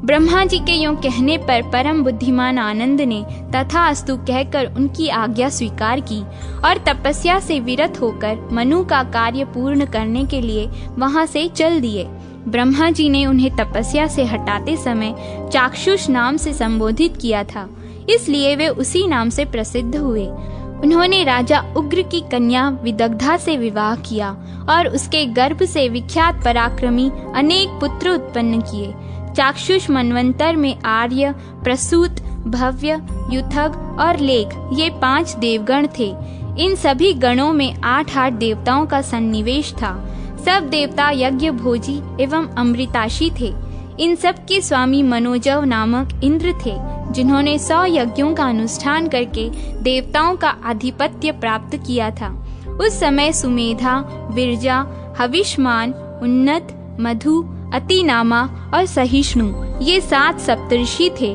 ब्रह्मा जी के यूं कहने पर परम बुद्धिमान आनंद ने तथास्तु कहकर उनकी आज्ञा स्वीकार की और तपस्या से विरत होकर मनु का कार्य पूर्ण करने के लिए वहां से चल दिए। ब्रह्मा जी ने उन्हें तपस्या से हटाते समय चाक्षुष नाम से संबोधित किया था, इसलिए वे उसी नाम से प्रसिद्ध हुए। उन्होंने राजा उग्र की कन्या विदग्धा से विवाह किया और उसके गर्भ से विख्यात पराक्रमी अनेक पुत्र उत्पन्न किए। चाक्षुष मनवंतर में आर्य, प्रसूत, भव्य, युथग और लेख ये 5 देवगण थे। इन सभी गणों में 8-8 देवताओं का सन्निवेश था। सब देवता यज्ञ भोजी एवं अमृताशी थे। इन सब के स्वामी मनोजव नामक इंद्र थे, जिन्होंने 100 यज्ञों का अनुष्ठान करके देवताओं का आधिपत्य प्राप्त किया था। उस समय सुमेधा, विरजा, हविष्मान, उन्नत, मधु, अतिनामा और सहिष्णु ये 7 सप्तर्षि थे।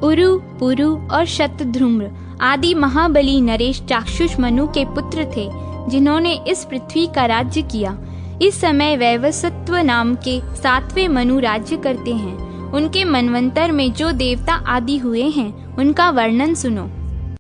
उरु, पुरु और शतधूम्र आदि महाबली नरेश चाक्षुष मनु के पुत्र थे, जिन्होंने इस पृथ्वी का राज्य किया। इस समय वैवस्वत नाम के 7वें मनु राज्य करते हैं। उनके मनवंतर में जो देवता आदि हुए हैं उनका वर्णन सुनो।